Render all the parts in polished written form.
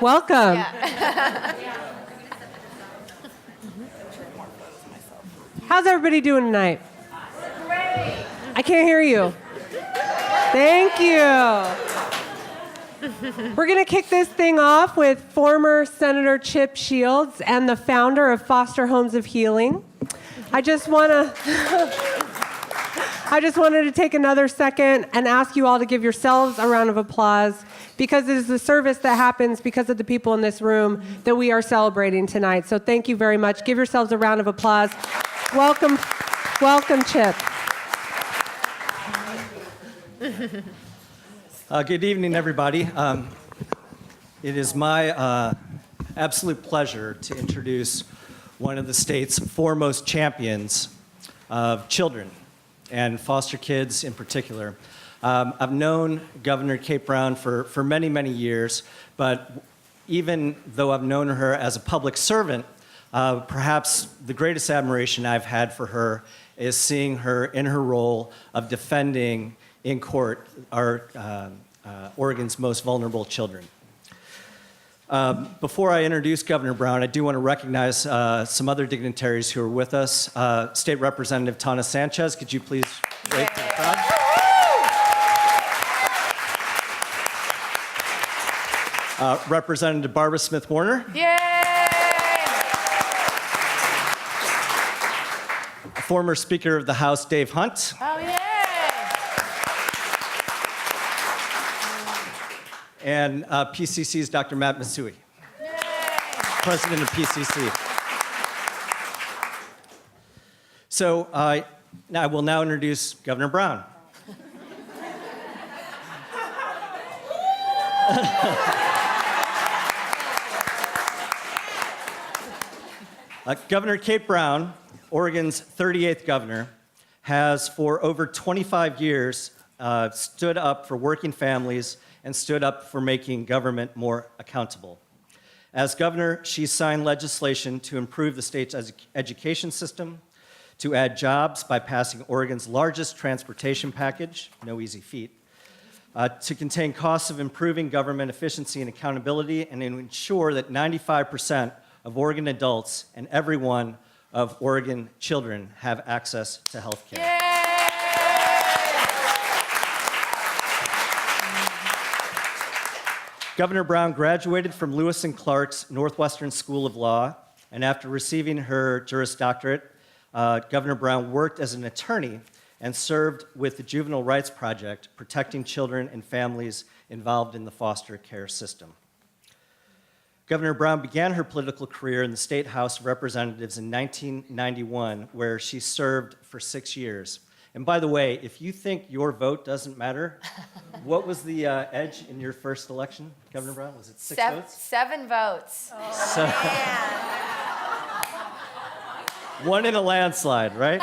Welcome. Yeah. How's everybody doing tonight? Great. I can't hear you. Thank you. We're going to kick this thing off with former Senator Chip Shields and the founder of Foster Homes of Healing. I just wanted to take another second and ask you all to give yourselves a round of applause, because it is the service that happens because of the people in this room that we are celebrating tonight. So thank you very much. Give yourselves a round of applause. Welcome, Chip. Good evening, everybody. It is my absolute pleasure to introduce one of the state's foremost champions of children and foster kids in particular. I've known Governor Kate Brown for many, many years, but even though I've known her as a public servant, perhaps the greatest admiration I've had for her is seeing her in her role of defending in court our Oregon's most vulnerable children. Before I introduce Governor Brown, I do want to recognize some other dignitaries who are with us. State Representative Tawna Sanchez, could you please wave to the crowd? Representative Barbara Smith Warner. Yay! Former Speaker of the House, Dave Hunt. Oh, yay! And PCC's Dr. Matt Masui, President of PCC. So I will now introduce Governor Brown. Governor Kate Brown, Oregon's 38th governor, has for over 25 years stood up for working families and stood up for making government more accountable. As governor, she signed legislation to improve the state's education system, to add jobs by passing Oregon's largest transportation package, no easy feat, to contain costs of improving government efficiency and accountability, and to ensure that 95% of Oregon adults and every one of Oregon children have access to health care. Yay! Governor Brown graduated from Lewis and Clark's Northwestern School of Law, and after receiving her Juris Doctorate, Governor Brown worked as an attorney and served with the Juvenile Rights Project, protecting children and families involved in the foster care system. Governor Brown began her political career in the State House of Representatives in 1991, where she served for 6 years. And by the way, if you think your vote doesn't matter, what was the edge in your first election, Governor Brown? Was it 6 votes? 7 votes. So, one in a landslide, right?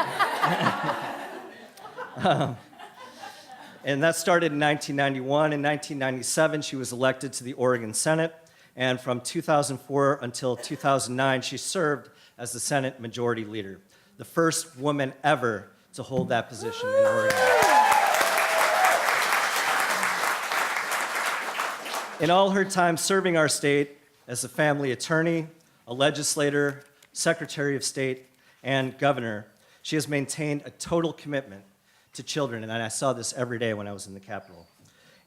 And that started in 1991. In 1997, she was elected to the Oregon Senate. And from 2004 until 2009, she served as the Senate Majority Leader, the first woman ever to hold that position in Oregon. In all her time serving our state as a family attorney, a legislator, Secretary of State, and governor, she has maintained a total commitment to children, and I saw this every day when I was in the Capitol,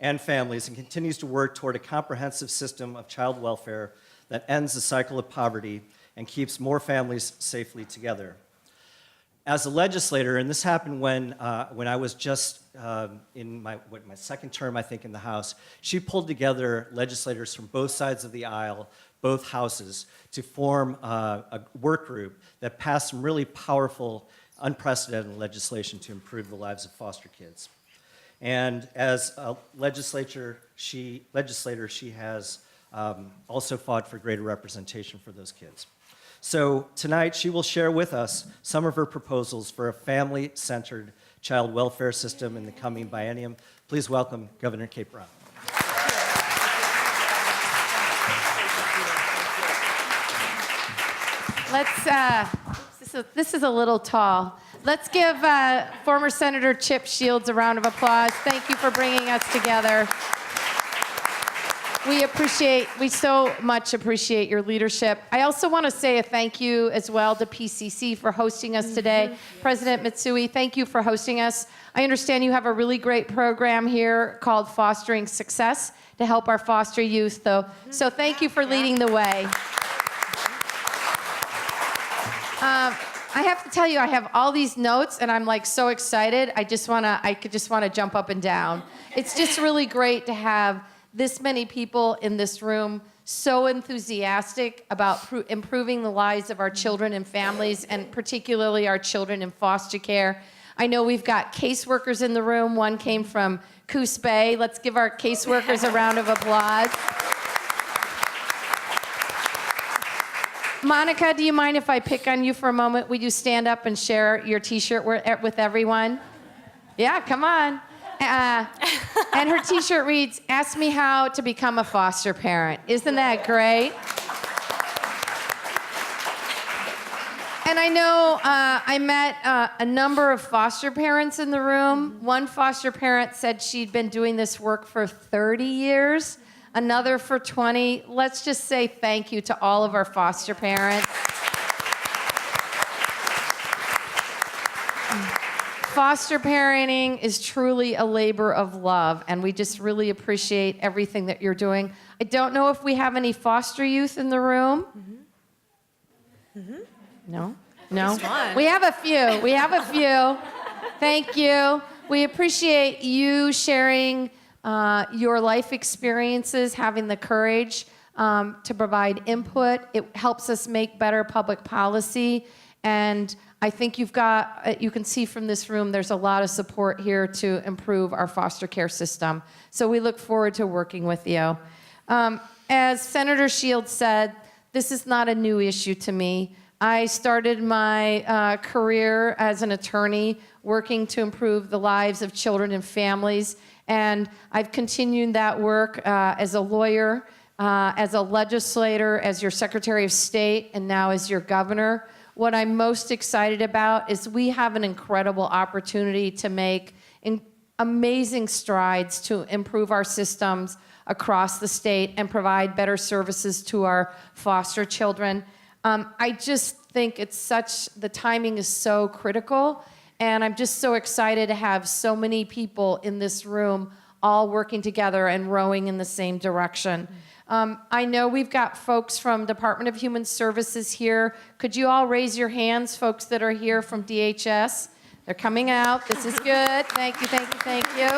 and families, and continues to work toward a comprehensive system of child welfare that ends the cycle of poverty and keeps more families safely together. As a legislator, and this happened when I was just in my second term, I think, in the House, she pulled together legislators from both sides of the aisle, both houses, to form a work group that passed some really powerful, unprecedented legislation to improve the lives of foster kids. And as a legislator, she has also fought for greater representation for those kids. So tonight, she will share with us some of her proposals for a family-centered child welfare system in the coming biennium. Please welcome Governor Kate Brown. This is a little tall. Let's give former Senator Chip Shields a round of applause. Thank you for bringing us together. We so much appreciate your leadership. I also want to say a thank you as well to PCC for hosting us today. President Mitsui, thank you for hosting us. I understand you have a really great program here called Fostering Success to help our foster youth, though. So thank you for leading the way. I have to tell you, I have all these notes, and I'm like so excited. I just want to jump up and down. It's just really great to have this many people in this room so enthusiastic about improving the lives of our children and families, and particularly our children in foster care. I know we've got caseworkers in the room. One came from Coos Bay. Let's give our caseworkers a round of applause. Monica, do you mind if I pick on you for a moment? Would you stand up and share your T-shirt with everyone? Yeah, come on. And her T-shirt reads, "Ask me how to become a foster parent." Isn't that great? And I know I met a number of foster parents in the room. One foster parent said she'd been doing this work for 30 years, another for 20. Let's just say thank you to all of our foster parents. Foster parenting is truly a labor of love, and we just really appreciate everything that you're doing. I don't know if we have any foster youth in the room. No? We have a few. Thank you. We appreciate you sharing your life experiences, having the courage to provide input. It helps us make better public policy, and I think you can see from this room, there's a lot of support here to improve our foster care system. So we look forward to working with you. As Senator Shields said, this is not a new issue to me. I started my career as an attorney working to improve the lives of children and families, and I've continued that work as a lawyer, as a legislator, as your Secretary of State, and now as your governor. What I'm most excited about is we have an incredible opportunity to make amazing strides to improve our systems across the state and provide better services to our foster children. I just think the timing is so critical, and I'm just so excited to have so many people in this room all working together and rowing in the same direction. I know we've got folks from Department of Human Services here. Could you all raise your hands, folks that are here from DHS? They're coming out. This is good. Thank you, thank you, thank you.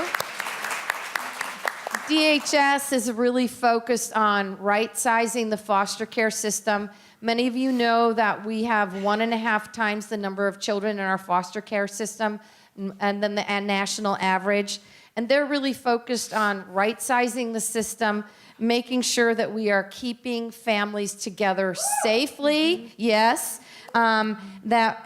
DHS is really focused on right-sizing the foster care system. Many of you know that we have 1.5 times the number of children in our foster care system and than the national average. And they're really focused on right-sizing the system, making sure that we are keeping families together safely, yes, that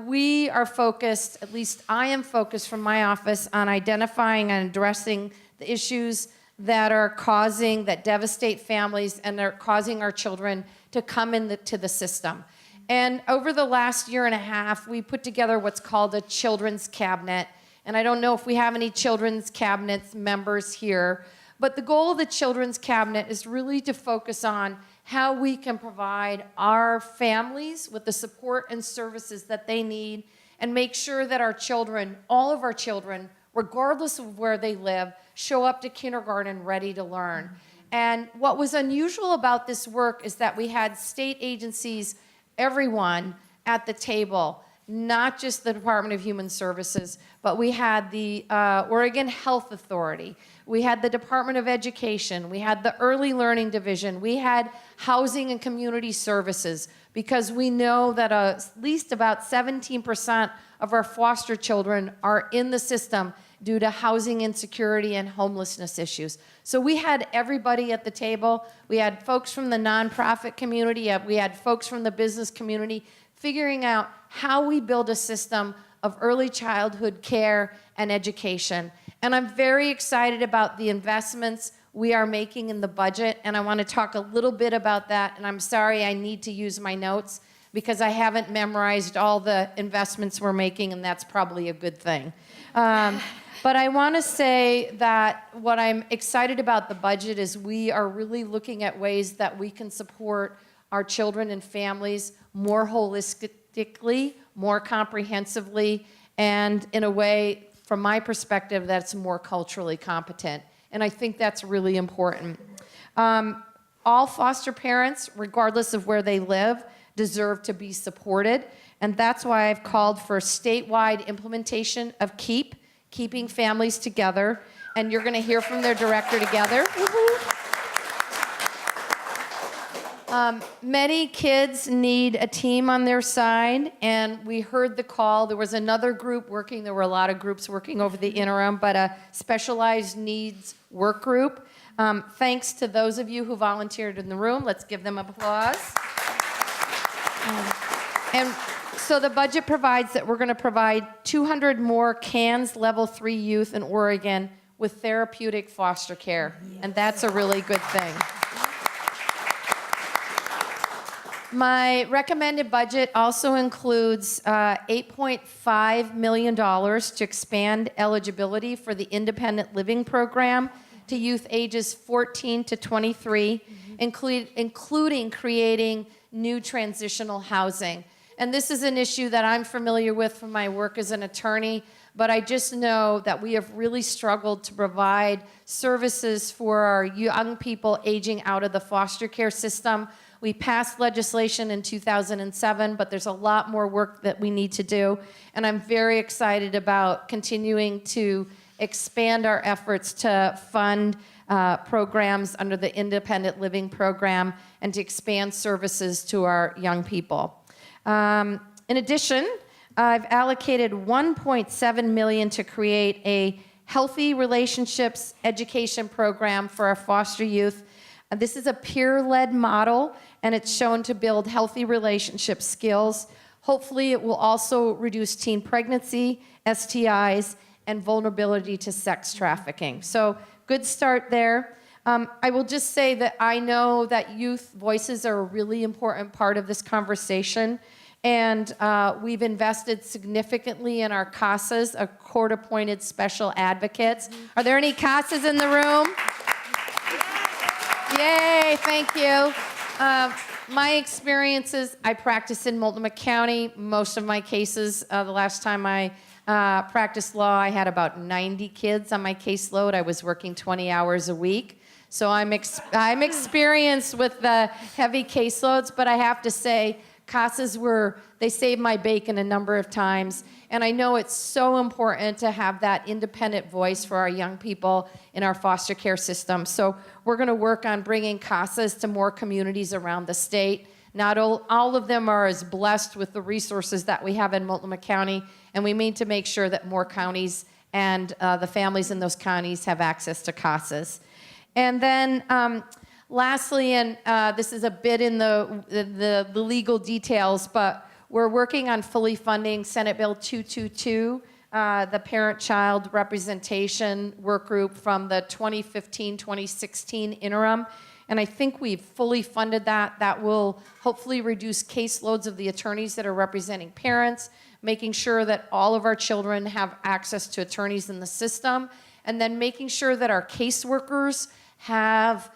we are focused, at least I am focused from my office, on identifying and addressing the issues that devastate families and are causing our children to come into the system. And over the last 1.5 years, we put together what's called a children's cabinet. And I don't know if we have any children's cabinet members here, but the goal of the children's cabinet is really to focus on how we can provide our families with the support and services that they need, and make sure that our children, all of our children, regardless of where they live, show up to kindergarten ready to learn. And what was unusual about this work is that we had state agencies, everyone at the table, not just the Department of Human Services, but we had the Oregon Health Authority, we had the Department of Education, we had the Early Learning Division, we had Housing and Community Services, because we know that at least about 17% of our foster children are in the system due to housing insecurity and homelessness issues. So we had everybody at the table. We had folks from the nonprofit community, we had folks from the business community, figuring out how we build a system of early childhood care and education. And I'm very excited about the investments we are making in the budget, and I want to talk a little bit about that, and I'm sorry I need to use my notes. because I haven't memorized all the investments we're making, and that's probably a good thing. But I want to say that what I'm excited about the budget is we are really looking at ways that we can support our children and families more holistically, more comprehensively, and in a way, from my perspective, that's more culturally competent. And I think that's really important. All foster parents, regardless of where they live, deserve to be supported. And that's why I've called for statewide implementation of KEEP, Keeping Families Together. And you're going to hear from their director together. Many kids need a team on their side, and we heard the call. There was another group working. There were a lot of groups working over the interim, but a specialized needs work group. Thanks to those of you who volunteered in the room. Let's give them applause. And so the budget provides that we're going to provide 200 more CANS Level 3 youth in Oregon with therapeutic foster care, and that's a really good thing. My recommended budget also includes $8.5 million to expand eligibility for the independent living program to youth ages 14 to 23, including creating new transitional housing. And this is an issue that I'm familiar with from my work as an attorney, but I just know that we have really struggled to provide services for our young people aging out of the foster care system. We passed legislation in 2007, but there's a lot more work that we need to do. And I'm very excited about continuing to expand our efforts to fund programs under the Independent Living Program and to expand services to our young people. In addition, I've allocated $1.7 million to create a healthy relationships education program for our foster youth. This is a peer-led model, and it's shown to build healthy relationship skills. Hopefully, it will also reduce teen pregnancy, STIs, and vulnerability to sex trafficking. So, good start there. I will just say that I know that youth voices are a really important part of this conversation, and we've invested significantly in our CASAs, our court-appointed special advocates. Are there any CASAs in the room? Yay, thank you. My experiences, I practice in Multnomah County. Most of my cases, the last time I practiced law, I had about 90 kids on my caseload. I was working 20 hours a week. So I'm experienced with the heavy caseloads, but I have to say, CASAs they saved my bacon a number of times. And I know it's so important to have that independent voice for our young people in our foster care system. So we're going to work on bringing CASAs to more communities around the state. Not all of them are as blessed with the resources that we have in Multnomah County, and we need to make sure that more counties and the families in those counties have access to CASAs. And then lastly, and this is a bit in the legal details, but we're working on fully funding Senate Bill 222, the parent-child representation work group from the 2015-2016 interim. And I think we've fully funded that. That will hopefully reduce caseloads of the attorneys that are representing parents, making sure that all of our children have access to attorneys in the system, and then making sure that our caseworkers have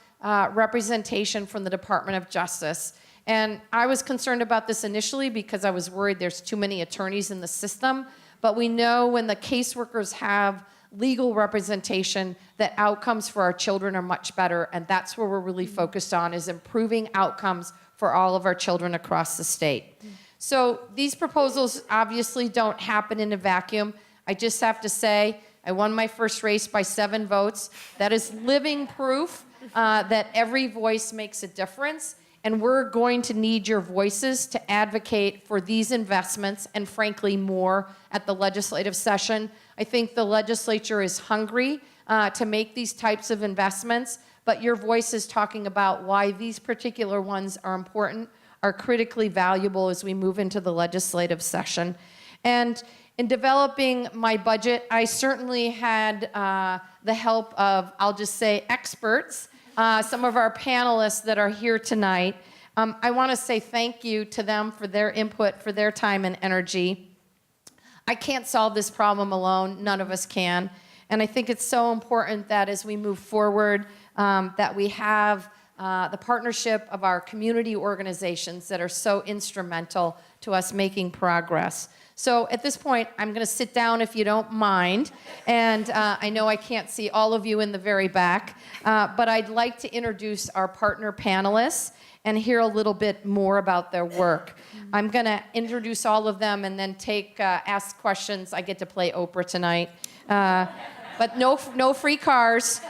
representation from the Department of Justice. And I was concerned about this initially because I was worried there's too many attorneys in the system. But we know when the caseworkers have legal representation that outcomes for our children are much better. And that's where we're really focused on, is improving outcomes for all of our children across the state. So these proposals obviously don't happen in a vacuum. I just have to say, I won my first race by 7 votes. That is living proof that every voice makes a difference. And we're going to need your voices to advocate for these investments and, frankly, more at the legislative session. I think the legislature is hungry to make these types of investments, but your voices talking about why these particular ones are important are critically valuable as we move into the legislative session. And in developing my budget, I certainly had the help of, I'll just say, experts. Some of our panelists that are here tonight. I want to say thank you to them for their input, for their time and energy. I can't solve this problem alone. None of us can. And I think it's so important that as we move forward, that we have the partnership of our community organizations that are so instrumental to us making progress. So at this point, I'm going to sit down if you don't mind. And I know I can't see all of you in the very back, but I'd like to introduce our partner panelists and hear a little bit more about their work. I'm going to introduce all of them and then ask questions. I get to play Oprah tonight, but no free cars.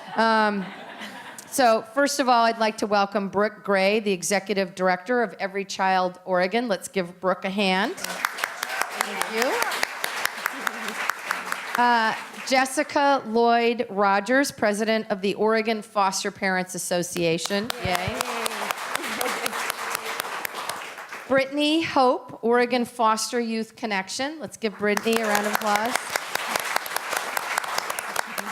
So first of all, I'd like to welcome Brooke Gray, the Executive Director of Every Child Oregon. Let's give Brooke a hand. Thank you. Jessica Lloyd Rogers, President of the Oregon Foster Parents Association. Yay. Brittany Hope, Oregon Foster Youth Connection. Let's give Brittany a round of applause.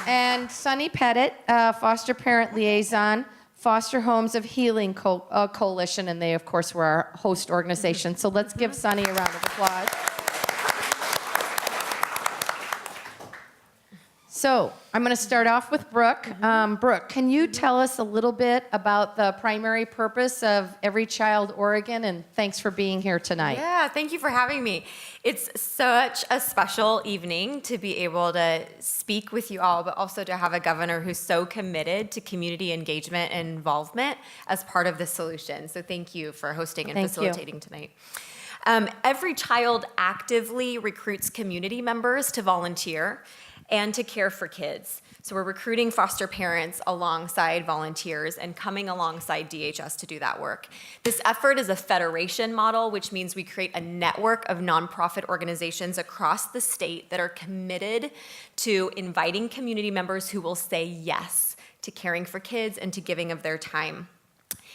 And Sunny Pettit, Foster Parent Liaison, Foster Homes of Healing Coalition, and they, of course, were our host organization. So let's give Sunny a round of applause. So I'm going to start off with Brooke. Brooke, can you tell us a little bit about the primary purpose of Every Child Oregon? And thanks for being here tonight. Yeah, thank you for having me. It's such a special evening to be able to speak with you all, but also to have a governor who's so committed to community engagement and involvement as part of the solution. So thank you for hosting and facilitating tonight. Every Child actively recruits community members to volunteer and to care for kids. So we're recruiting foster parents alongside volunteers and coming alongside DHS to do that work. This effort is a federation model, which means we create a network of nonprofit organizations across the state that are committed to inviting community members who will say yes to caring for kids and to giving of their time.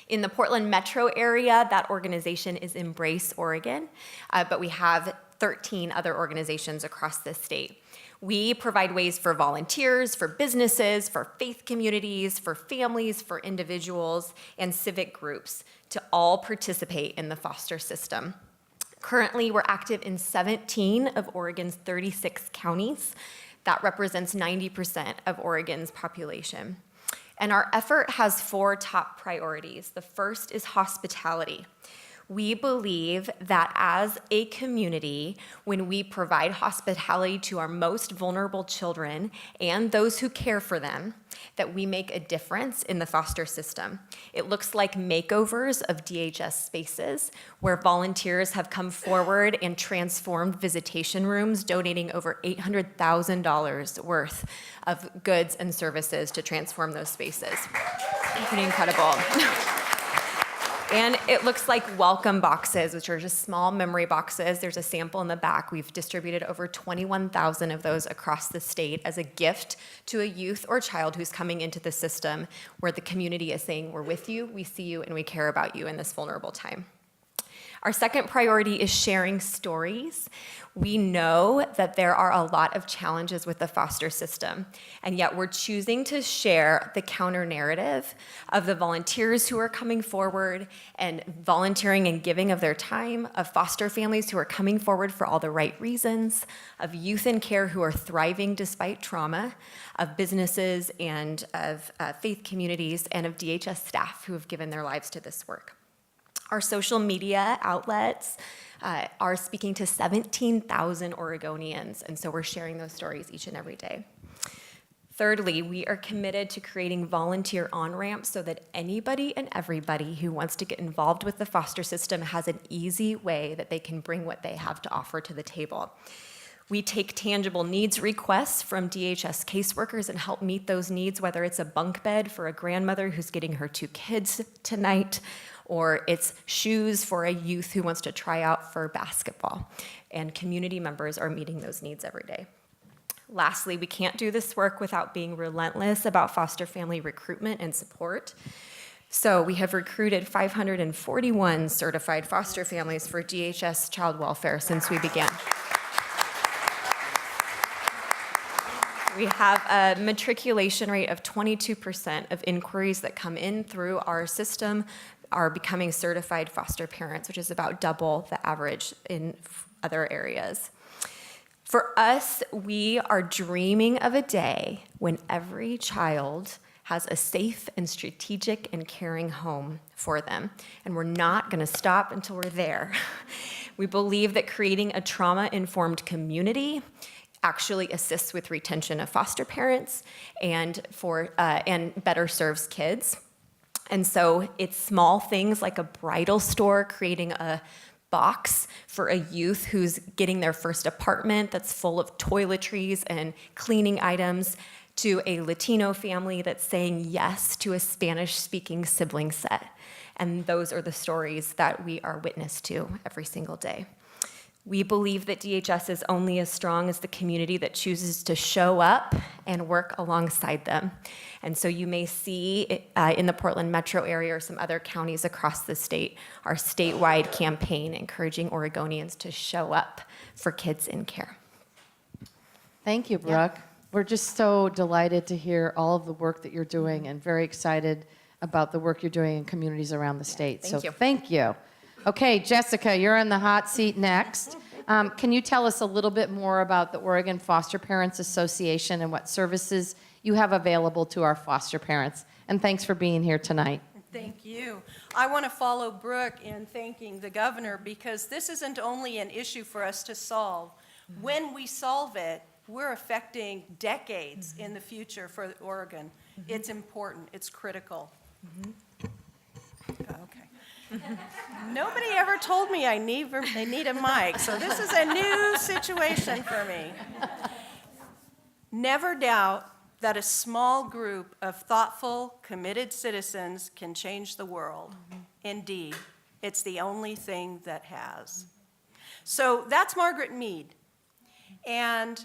In the Portland metro area, that organization is Embrace Oregon, but we have 13 other organizations across the state. We provide ways for volunteers, for businesses, for faith communities, for families, for individuals, and civic groups to all participate in the foster system. Currently, we're active in 17 of Oregon's 36 counties. That represents 90% of Oregon's population. And our effort has 4 top priorities. The first is hospitality. We believe that as a community, when we provide hospitality to our most vulnerable children and those who care for them, that we make a difference in the foster system. It looks like makeovers of DHS spaces, where volunteers have come forward and transformed visitation rooms, donating over $800,000 worth of goods and services to transform those spaces. Pretty incredible. And it looks like welcome boxes, which are just small memory boxes. There's a sample in the back. We've distributed over 21,000 of those across the state as a gift to a youth or child who's coming into the system, where the community is saying, we're with you, we see you, and we care about you in this vulnerable time. Our second priority is sharing stories. We know that there are a lot of challenges with the foster system, and yet we're choosing to share the counter narrative of the volunteers who are coming forward and volunteering and giving of their time, of foster families who are coming forward for all the right reasons, of youth in care who are thriving despite trauma, of businesses and of faith communities, and of DHS staff who have given their lives to this work. Our social media outlets are speaking to 17,000 Oregonians, and so we're sharing those stories each and every day. Thirdly, we are committed to creating volunteer on-ramps so that anybody and everybody who wants to get involved with the foster system has an easy way that they can bring what they have to offer to the table. We take tangible needs requests from DHS caseworkers and help meet those needs, whether it's a bunk bed for a grandmother who's getting her 2 kids tonight, or it's shoes for a youth who wants to try out for basketball. And community members are meeting those needs every day. Lastly, we can't do this work without being relentless about foster family recruitment and support. So we have recruited 541 certified foster families for DHS child welfare since we began. We have a matriculation rate of 22% of inquiries that come in through our system are becoming certified foster parents, which is about double the average in other areas. For us, we are dreaming of a day when every child has a safe and strategic and caring home for them. And we're not going to stop until we're there. We believe that creating a trauma-informed community actually assists with retention of foster parents and better serves kids. And so it's small things like a bridal store, creating a box for a youth who's getting their first apartment that's full of toiletries and cleaning items, to a Latino family that's saying yes to a Spanish-speaking sibling set. And those are the stories that we are witness to every single day. We believe that DHS is only as strong as the community that chooses to show up and work alongside them. And so you may see in the Portland metro area or some other counties across the state, our statewide campaign encouraging Oregonians to show up for kids in care. Thank you, Brooke. We're just so delighted to hear all of the work that you're doing and very excited about the work you're doing in communities around the state. Thank you. Thank you. Okay, Jessica, you're in the hot seat next. Can you tell us a little bit more about the Oregon Foster Parents Association and what services you have available to our foster parents? And thanks for being here tonight. Thank you. I want to follow Brooke in thanking the governor, because this isn't only an issue for us to solve. When we solve it, we're affecting decades in the future for Oregon. It's important. It's critical. Okay. Nobody ever told me I need a mic, so this is a new situation for me. Never doubt that a small group of thoughtful, committed citizens can change the world. Indeed, it's the only thing that has. So that's Margaret Mead. And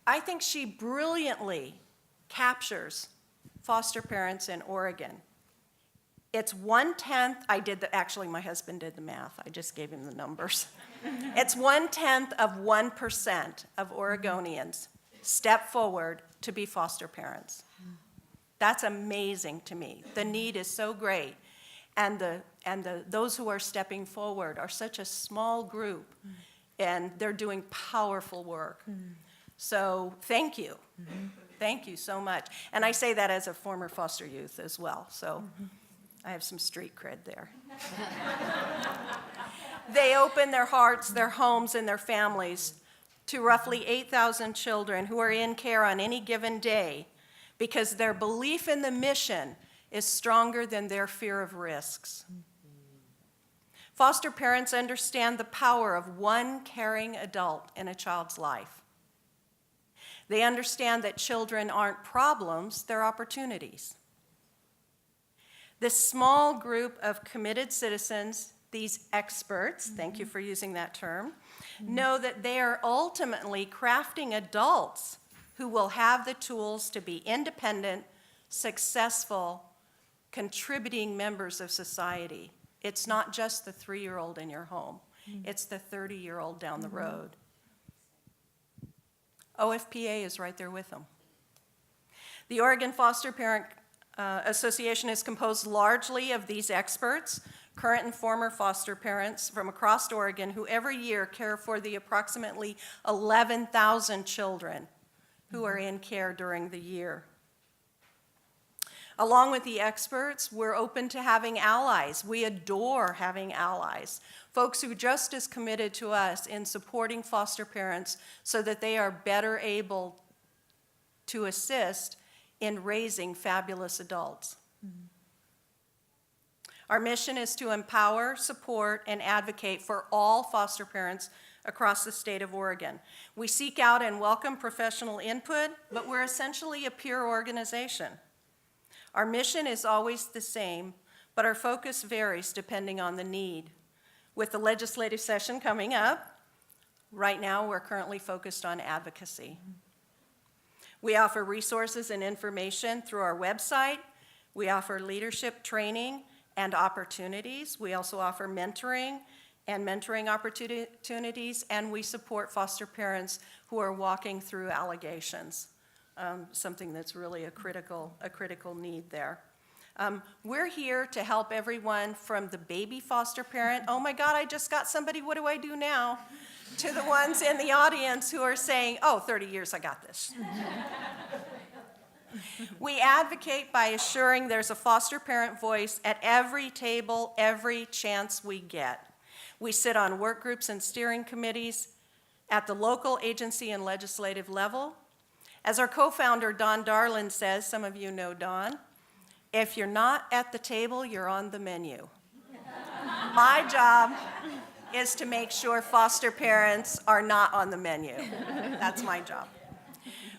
I think she brilliantly captures foster parents in Oregon. It's 1/10, actually my husband did the math, I just gave him the numbers. It's 1/10 of 1% of Oregonians step forward to be foster parents. That's amazing to me. The need is so great. And those who are stepping forward are such a small group, and they're doing powerful work. So thank you. Thank you so much. And I say that as a former foster youth as well, so I have some street cred there. They open their hearts, their homes, and their families to roughly 8,000 children who are in care on any given day, because their belief in the mission is stronger than their fear of risks. Foster parents understand the power of one caring adult in a child's life. They understand that children aren't problems, they're opportunities. This small group of committed citizens, these experts, thank you for using that term, know that they are ultimately crafting adults who will have the tools to be independent, successful, contributing members of society. It's not just the 3-year-old in your home. It's the 30-year-old down the road. OFPA is right there with them. The Oregon Foster Parent Association is composed largely of these experts, current and former foster parents from across Oregon, who every year care for the approximately 11,000 children who are in care during the year. Along with the experts, we're open to having allies. We adore having allies, folks who are just as committed to us in supporting foster parents so that they are better able to assist in raising fabulous adults. Our mission is to empower, support, and advocate for all foster parents across the state of Oregon. We seek out and welcome professional input, but we're essentially a peer organization. Our mission is always the same, but our focus varies depending on the need. With the legislative session coming up, right now we're currently focused on advocacy. We offer resources and information through our website. We offer leadership training and opportunities. We also offer mentoring and mentoring opportunities, and we support foster parents who are walking through allegations. Something that's really a critical need there. We're here to help everyone from the baby foster parent, oh my God, I just got somebody, what do I do now? To the ones in the audience who are saying, oh, 30 years, I got this. We advocate by assuring there's a foster parent voice at every table, every chance we get. We sit on work groups and steering committees at the local agency and legislative level. As our co-founder, Don Darlin, says, some of you know Don, if you're not at the table, you're on the menu. My job is to make sure foster parents are not on the menu. That's my job.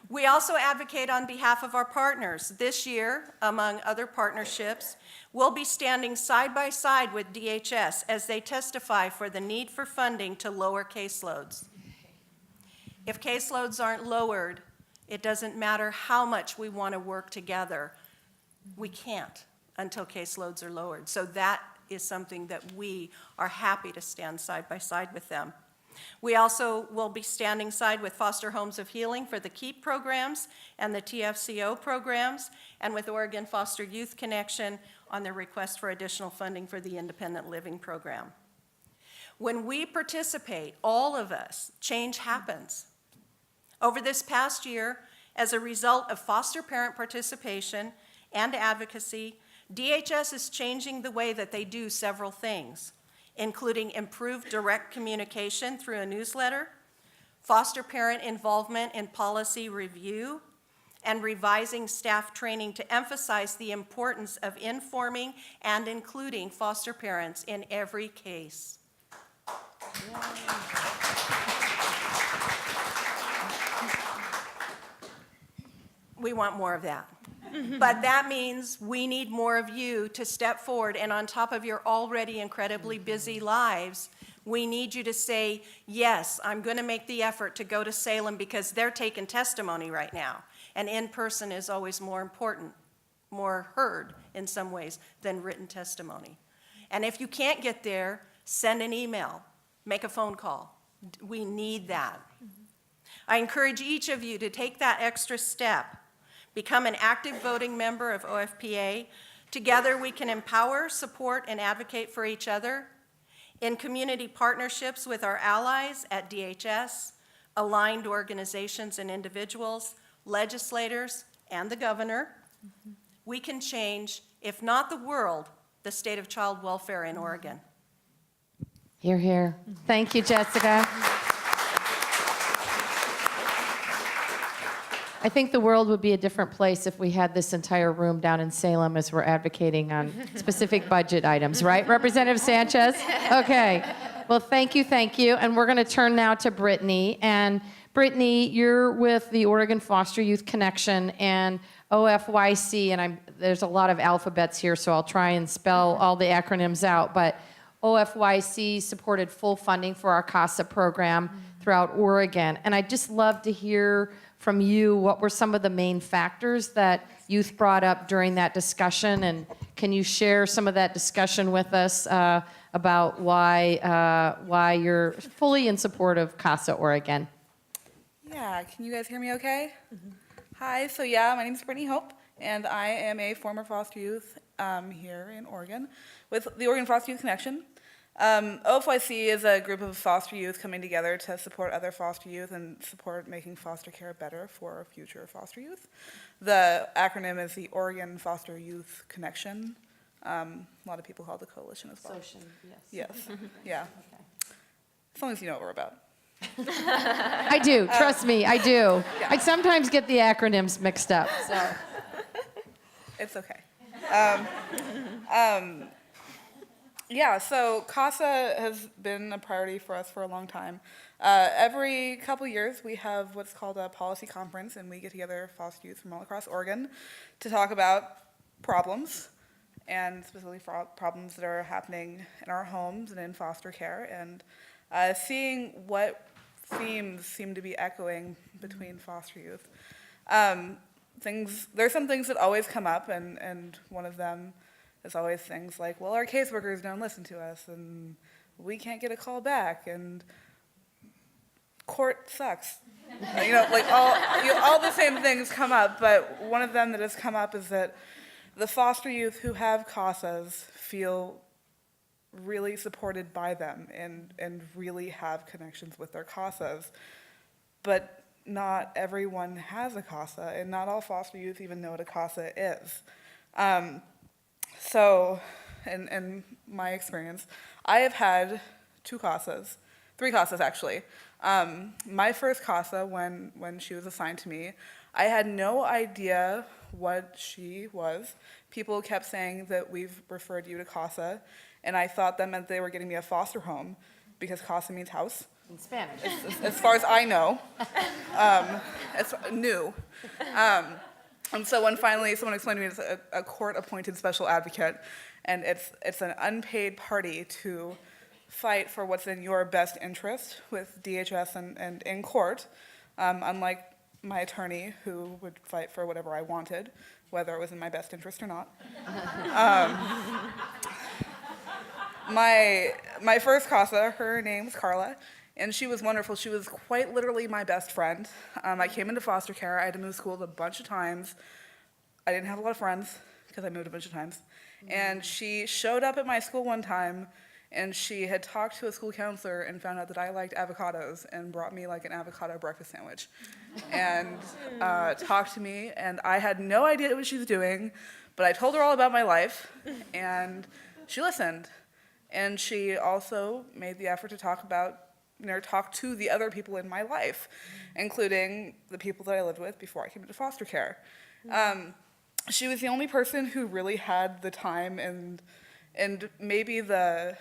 We also advocate on behalf of our partners. This year, among other partnerships, we'll be standing side by side with DHS as they testify for the need for funding to lower caseloads. If caseloads aren't lowered, it doesn't matter how much we want to work together. We can't until caseloads are lowered. So that is something that we are happy to stand side by side with them. We also will be standing side with Foster Homes of Healing for the KEEP programs and the TFCO programs, and with Oregon Foster Youth Connection on their request for additional funding for the Independent Living Program. When we participate, all of us, change happens. Over this past year, as a result of foster parent participation and advocacy, DHS is changing the way that they do several things, including improved direct communication through a newsletter, foster parent involvement in policy review, and revising staff training to emphasize the importance of informing and including foster parents in every case. We want more of that. But that means we need more of you to step forward, and on top of your already incredibly busy lives, we need you to say, yes, I'm going to make the effort to go to Salem because they're taking testimony right now. And in person is always more important, more heard in some ways than written testimony. And if you can't get there, send an email, make a phone call. We need that. I encourage each of you to take that extra step. Become an active voting member of OFPA. Together we can empower, support, and advocate for each other in community partnerships with our allies at DHS, aligned organizations and individuals, legislators, and the governor. We can change, if not the world, the state of child welfare in Oregon. Hear, hear. Thank you, Jessica. I think the world would be a different place if we had this entire room down in Salem as we're advocating on specific budget items, right, Representative Sanchez? Okay. Well, thank you, thank you. And we're going to turn now to Brittany. And Brittany, you're with the Oregon Foster Youth Connection and OFYC, and there's a lot of alphabets here, so I'll try and spell all the acronyms out. But OFYC supported full funding for our CASA program throughout Oregon. And I'd just love to hear from you, what were some of the main factors that youth brought up during that discussion? And can you share some of that discussion with us about why you're fully in support of CASA Oregon? Yeah, can you guys hear me okay? Hi, so yeah, my name is Brittany Hope, and I am a former foster youth here in Oregon with the Oregon Foster Youth Connection. OFYC is a group of foster youth coming together to support other foster youth and support making foster care better for future foster youth. The acronym is the Oregon Foster Youth Connection. A lot of people call it the coalition as well. Social, yes. Yes, yeah. Okay. As long as you know what we're about. I do, trust me, I do. Yeah. I sometimes get the acronyms mixed up, so. It's okay. Yeah, so CASA has been a priority for us for a long time. Every couple years, we have what's called a policy conference, and we get together foster youth from all across Oregon to talk about problems, and specifically problems that are happening in our homes and in foster care, and seeing what themes seem to be echoing between foster youth. There's some things that always come up, and one of them is always things like, well, our caseworkers don't listen to us, and we can't get a call back, and court sucks. Like all the same things come up, but one of them that has come up is that the foster youth who have CASAs feel really supported by them and really have connections with their CASAs. But not everyone has a CASA, and not all foster youth even know what a CASA is. So, in my experience, I have had 3 CASAs actually. My first CASA, when she was assigned to me, I had no idea what she was. People kept saying that we've referred you to CASA, and I thought that meant they were getting me a foster home, because CASA means house. In Spanish. As far as I know, it's new. And so when finally someone explained to me it's a court-appointed special advocate, and it's an unpaid party to fight for what's in your best interest with DHS and in court, unlike my attorney, who would fight for whatever I wanted, whether it was in my best interest or not. My first CASA, her name was Carla, and she was wonderful. She was quite literally my best friend. I came into foster care. I had to move schools a bunch of times. I didn't have a lot of friends because I moved a bunch of times. And she showed up at my school one time, and she had talked to a school counselor and found out that I liked avocados and brought me like an avocado breakfast sandwich and talked to me. And I had no idea what she was doing, but I told her all about my life, and she listened. And she also made the effort to talk to the other people in my life, including the people that I lived with before I came into foster care. She was the only person who really had the time and maybe I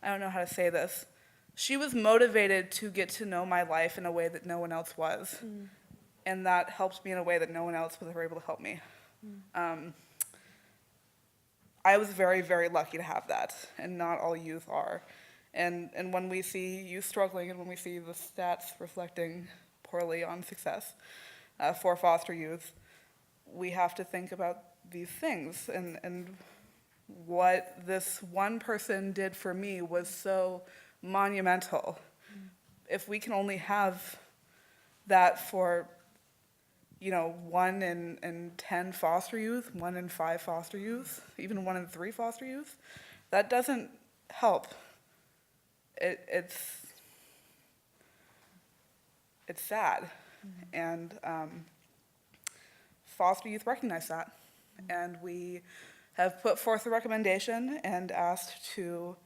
don't know how to say this. She was motivated to get to know my life in a way that no one else was. And that helped me in a way that no one else was ever able to help me. I was very, very lucky to have that, and not all youth are. And when we see youth struggling, and when we see the stats reflecting poorly on success for foster youth, we have to think about these things. And what this one person did for me was so monumental. If we can only have that for 1 in 10 foster youth, 1 in 5 foster youth, even 1 in 3 foster youth, that doesn't help. It's sad. And foster youth recognize that. And we have put forth a recommendation and asked to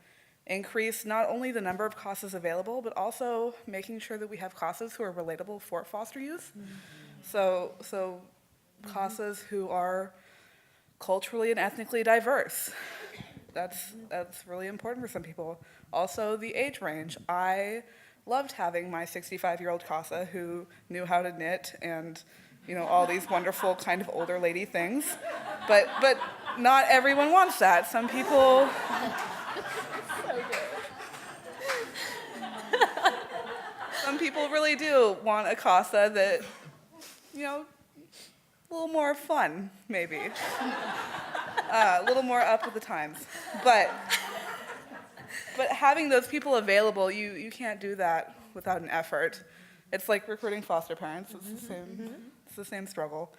increase not only the number of CASAs available, but also making sure that we have CASAs who are relatable for foster youth. So CASAs who are culturally and ethnically diverse. That's really important for some people. Also, the age range. I loved having my 65-year-old CASA who knew how to knit and all these wonderful kind of older lady things. But not everyone wants that. Some people Some people really do want a CASA that, a little more fun, maybe. A little more up with the times. But having those people available, you can't do that without an effort. It's like recruiting foster parents. It's the same struggle.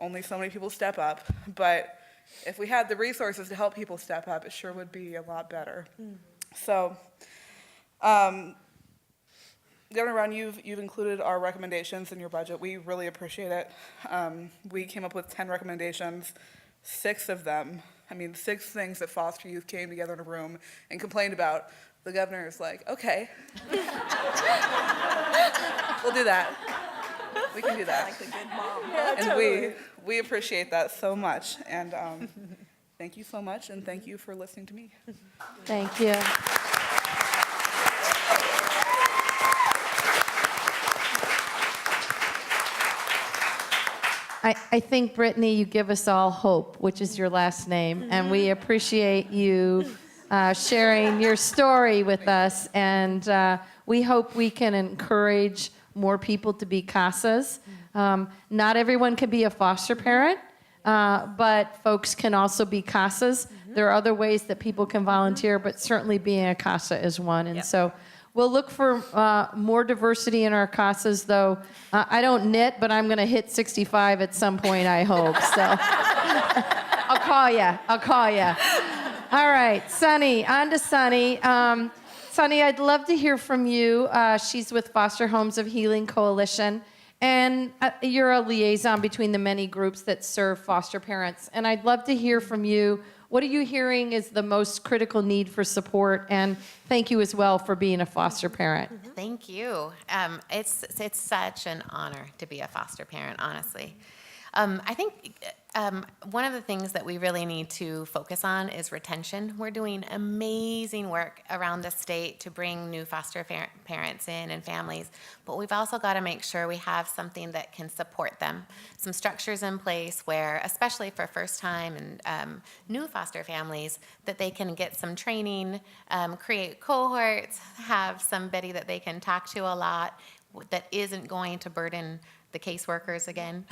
Only so many people step up. But if we had the resources to help people step up, it sure would be a lot better. So, Governor Brown, you've included our recommendations in your budget. We really appreciate it. We came up with 10 recommendations. 6 of them, 6 things that foster youth came together in a room and complained about. The governor is like, okay, we'll do that. We can do that. Like a good mom. And we appreciate that so much. And thank you so much, and thank you for listening to me. Thank you. I think, Brittany, you give us all hope, which is your last name, and we appreciate you sharing your story with us, and we hope we can encourage more people to be CASAs. Not everyone can be a foster parent, but folks can also be CASAs. There are other ways that people can volunteer, but certainly being a CASA is one, and so We'll look for more diversity in our CASAs, though. I don't knit, but I'm going to hit 65 at some point, I hope. So I'll call you. I'll call you. All right, Sunny, on to Sunny. Sunny, I'd love to hear from you. She's with Foster Homes of Healing Coalition, and you're a liaison between the many groups that serve foster parents. And I'd love to hear from you. What are you hearing is the most critical need for support? And thank you as well for being a foster parent. Thank you. It's such an honor to be a foster parent, honestly. I think one of the things that we really need to focus on is retention. We're doing amazing work around the state to bring new foster parents in and families, but we've also got to make sure we have something that can support them. Some structures in place where, especially for first-time and new foster families, that they can get some training, create cohorts, have somebody that they can talk to a lot that isn't going to burden the caseworkers again.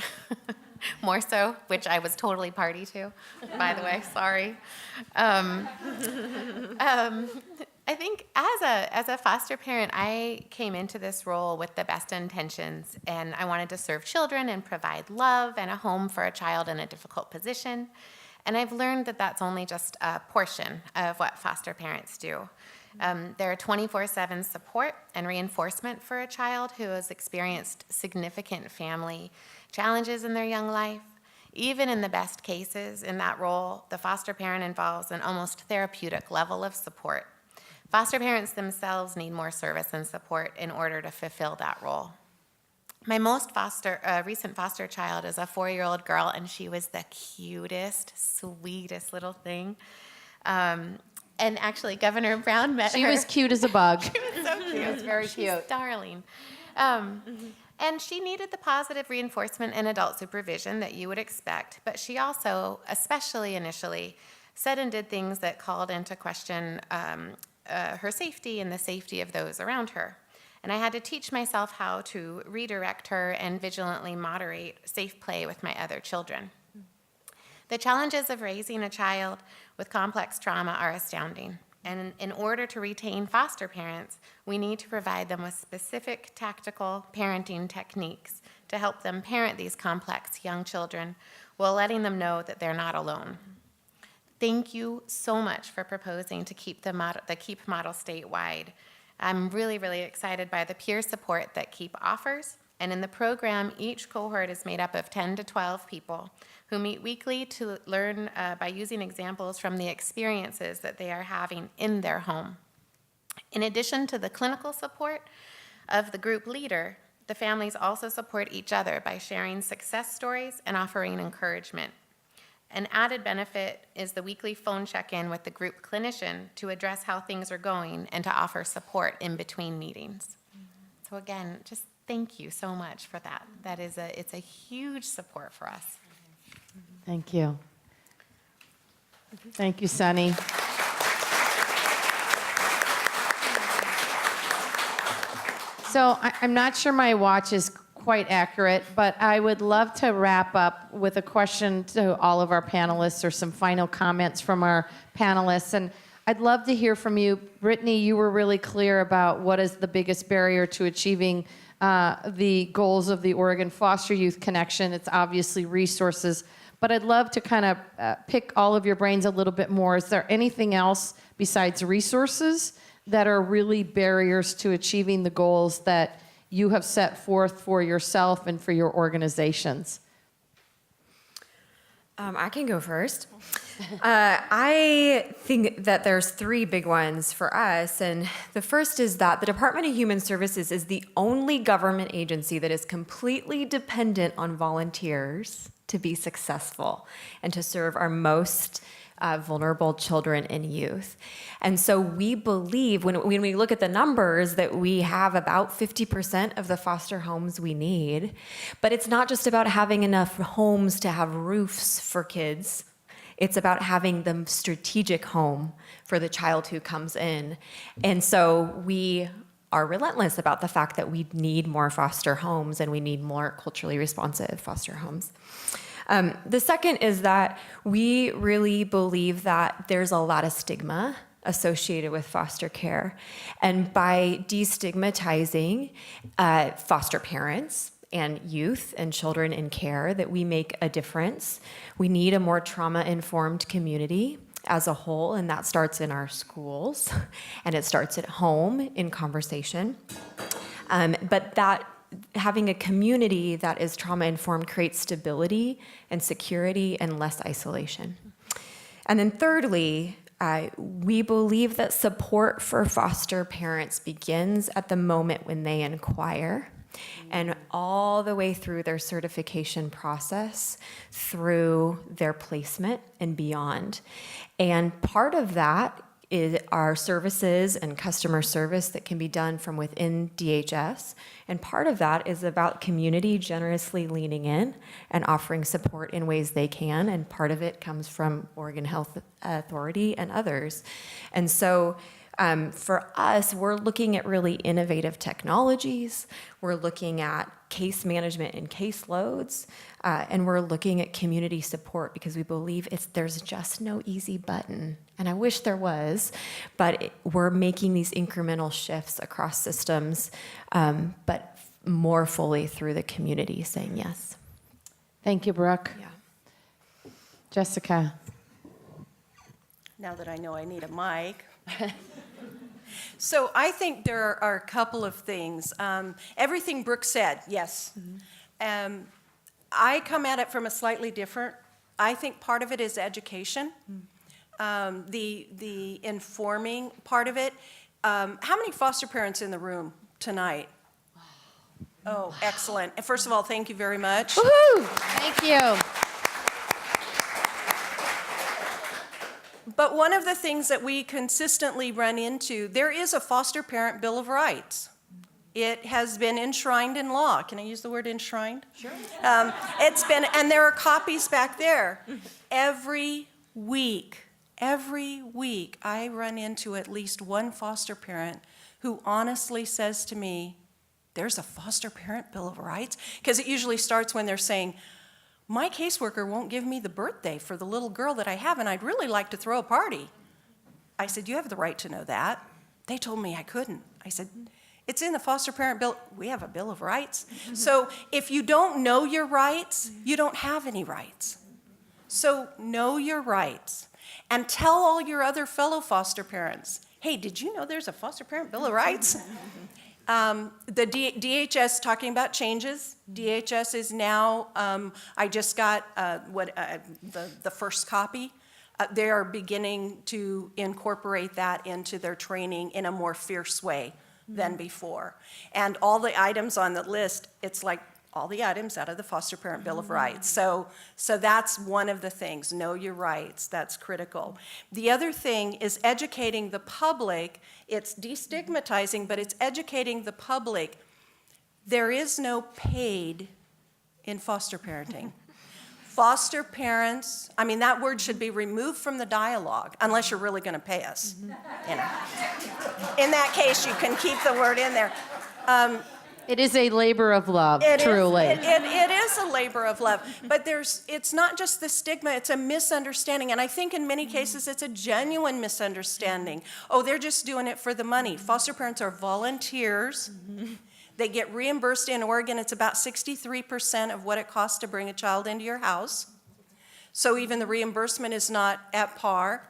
More so, which I was totally party to, by the way, sorry. I think as a foster parent, I came into this role with the best intentions, and I wanted to serve children and provide love and a home for a child in a difficult position. And I've learned that that's only just a portion of what foster parents do. There are 24/7 support and reinforcement for a child who has experienced significant family challenges in their young life. Even in the best cases in that role, the foster parent involves an almost therapeutic level of support. Foster parents themselves need more service and support in order to fulfill that role. My most recent foster child is a 4-year-old girl, and she was the cutest, sweetest little thing. And actually, Governor Brown met her. She was cute as a bug. She was so cute. She was very cute. She's darling. And she needed the positive reinforcement and adult supervision that you would expect, but she also, especially initially, said and did things that called into question her safety and the safety of those around her. And I had to teach myself how to redirect her and vigilantly moderate safe play with my other children. The challenges of raising a child with complex trauma are astounding. And in order to retain foster parents, we need to provide them with specific tactical parenting techniques to help them parent these complex young children while letting them know that they're not alone. Thank you so much for proposing to keep the KEEP model statewide. I'm really, really excited by the peer support that KEEP offers. And in the program, each cohort is made up of 10 to 12 people who meet weekly to learn by using examples from the experiences that they are having in their home. In addition to the clinical support of the group leader, the families also support each other by sharing success stories and offering encouragement. An added benefit is the weekly phone check-in with the group clinician to address how things are going and to offer support in between meetings. So again, just thank you so much for that. It's a huge support for us. Thank you. Thank you, Sunny. So I'm not sure my watch is quite accurate, but I would love to wrap up with a question to all of our panelists or some final comments from our panelists. And I'd love to hear from you. Brittany, you were really clear about what is the biggest barrier to achieving the goals of the Oregon Foster Youth Connection. It's obviously resources, but I'd love to kind of pick all of your brains a little bit more. Is there anything else besides resources that are really barriers to achieving the goals that you have set forth for yourself and for your organizations? I can go first. I think that there's 3 big ones for us, and the first is that the Department of Human Services is the only government agency that is completely dependent on volunteers to be successful and to serve our most vulnerable children and youth. And so we believe, when we look at the numbers, that we have about 50% of the foster homes we need. But it's not just about having enough homes to have roofs for kids. It's about having the strategic home for the child who comes in. And so we are relentless about the fact that we need more foster homes and we need more culturally responsive foster homes. The second is that we really believe that there's a lot of stigma associated with foster care. And by destigmatizing foster parents and youth and children in care, that we make a difference. We need a more trauma-informed community as a whole, and that starts in our schools, and it starts at home in conversation. But that having a community that is trauma-informed creates stability and security and less isolation. And then thirdly, we believe that support for foster parents begins at the moment when they inquire and all the way through their certification process, through their placement and beyond. And part of that is our services and customer service that can be done from within DHS. And part of that is about community generously leaning in and offering support in ways they can. And part of it comes from Oregon Health Authority and others. And so for us, we're looking at really innovative technologies. We're looking at case management and caseloads, and we're looking at community support because we believe there's just no easy button. And I wish there was, but we're making these incremental shifts across systems, but more fully through the community saying yes. Thank you, Brooke. Yeah. Jessica. Now that I know I need a mic. So I think there are a couple of things. Everything Brooke said, yes. I come at it from a slightly different. I think part of it is education, the informing part of it. How many foster parents in the room tonight? Oh, excellent. And first of all, thank you very much. Woohoo! Thank you. But one of the things that we consistently run into, there is a foster parent Bill of Rights. It has been enshrined in law. Can I use the word enshrined? Sure. It's been, and there are copies back there. Every week, I run into at least one foster parent who honestly says to me, there's a foster parent Bill of Rights? Because it usually starts when they're saying, my caseworker won't give me the birthday for the little girl that I have, and I'd really like to throw a party. I said, you have the right to know that. They told me I couldn't. I said, it's in the foster parent bill. We have a Bill of Rights. So if you don't know your rights, you don't have any rights. So know your rights and tell all your other fellow foster parents, hey, did you know there's a foster parent Bill of Rights? The DHS talking about changes. DHS is now, I just got the first copy. They are beginning to incorporate that into their training in a more fierce way than before. And all the items on the list, it's like all the items out of the Foster Parent Bill of Rights. So that's one of the things, know your rights, that's critical. The other thing is educating the public. It's destigmatizing, but it's educating the public. There is no paid in foster parenting. Foster parents, I mean, that word should be removed from the dialogue, unless you're really gonna pay us. You know. In that case, you can keep the word in there. It is a labor of love, truly. It is a labor of love, but it's not just the stigma, it's a misunderstanding, and I think in many cases it's a genuine misunderstanding. Oh, they're just doing it for the money. Foster parents are volunteers. They get reimbursed in Oregon. It's about 63% of what it costs to bring a child into your house. So even the reimbursement is not at par.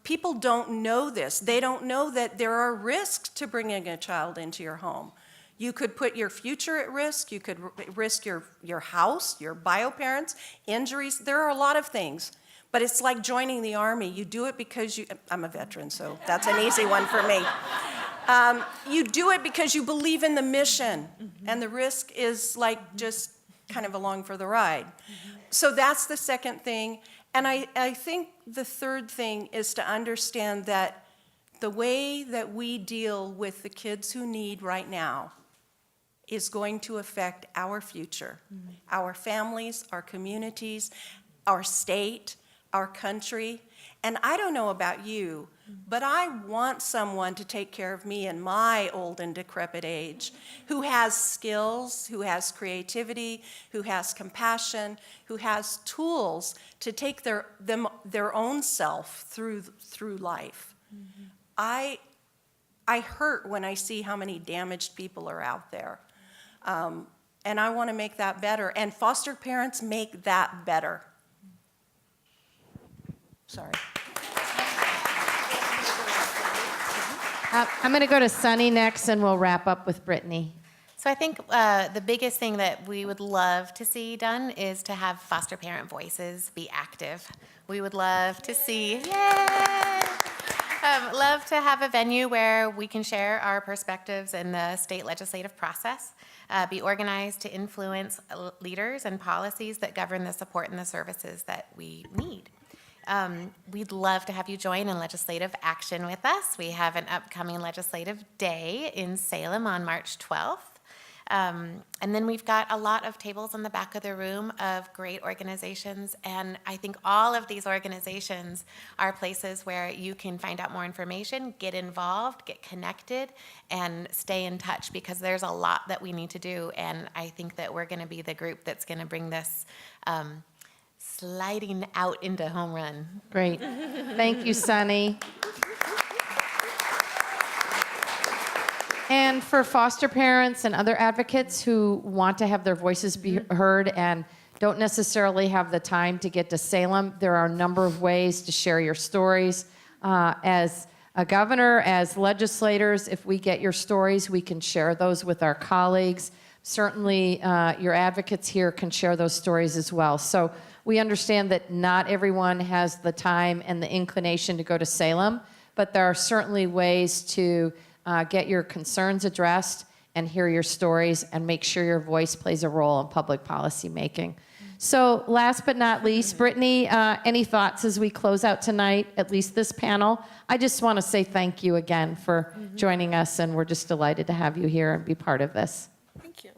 People don't know this. They don't know that there are risks to bringing a child into your home. You could put your future at risk. You could risk your house, your bio parents, injuries. There are a lot of things. But it's like joining the Army. You do it because I'm a veteran, so that's an easy one for me. You do it because you believe in the mission, and the risk is like just kind of along for the ride. So that's the second thing. And I think the third thing is to understand that the way that we deal with the kids who need right now is going to affect our future, our families, our communities, our state, our country. And I don't know about you, but I want someone to take care of me in my old and decrepit age, who has skills, who has creativity, who has compassion, who has tools to take their own self through life. I hurt when I see how many damaged people are out there. And I want to make that better. And foster parents make that better. Sorry. I'm going to go to Sunny next, and we'll wrap up with Brittany. So I think the biggest thing that we would love to see done is to have foster parent voices be active. We would love to see, love to have a venue where we can share our perspectives in the state legislative process, be organized to influence leaders and policies that govern the support and the services that we need. We'd love to have you join in legislative action with us. We have an upcoming legislative day in Salem on March 12th. And then we've got a lot of tables in the back of the room of great organizations. And I think all of these organizations are places where you can find out more information, get involved, get connected, and stay in touch, because there's a lot that we need to do. And I think that we're going to be the group that's going to bring this sliding out into home run. Great. Thank you, Sunny. And for foster parents and other advocates who want to have their voices be heard and don't necessarily have the time to get to Salem, there are a number of ways to share your stories. As a governor, as legislators, if we get your stories, we can share those with our colleagues. Certainly, your advocates here can share those stories as well. So we understand that not everyone has the time and the inclination to go to Salem, but there are certainly ways to get your concerns addressed and hear your stories and make sure your voice plays a role in public policy making. So last but not least, Brittany, any thoughts as we close out tonight, at least this panel? I just want to say thank you again for joining us, and we're just delighted to have you here and be part of this. Thank you.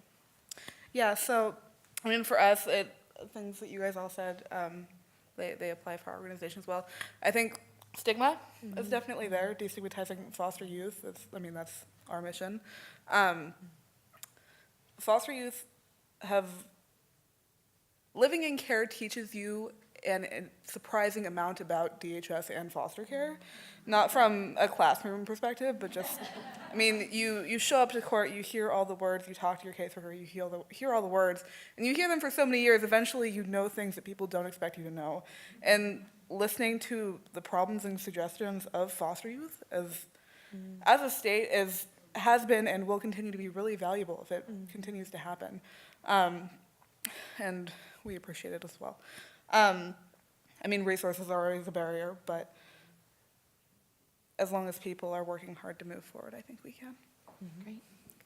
Yeah, so, I mean, for us, things that you guys all said, they apply for our organization as well. I think stigma is definitely there. Destigmatizing foster youth, that's our mission. Foster youth living in care teaches you a surprising amount about DHS and foster care. Not from a classroom perspective, but just, you show up to court, you hear all the words, you talk to your caseworker, you hear all the words, and you hear them for so many years, eventually you know things that people don't expect you to know. And listening to the problems and suggestions of foster youth as a state has been and will continue to be really valuable if it continues to happen. And we appreciate it as well. Resources are always a barrier, but as long as people are working hard to move forward, I think we can. Great.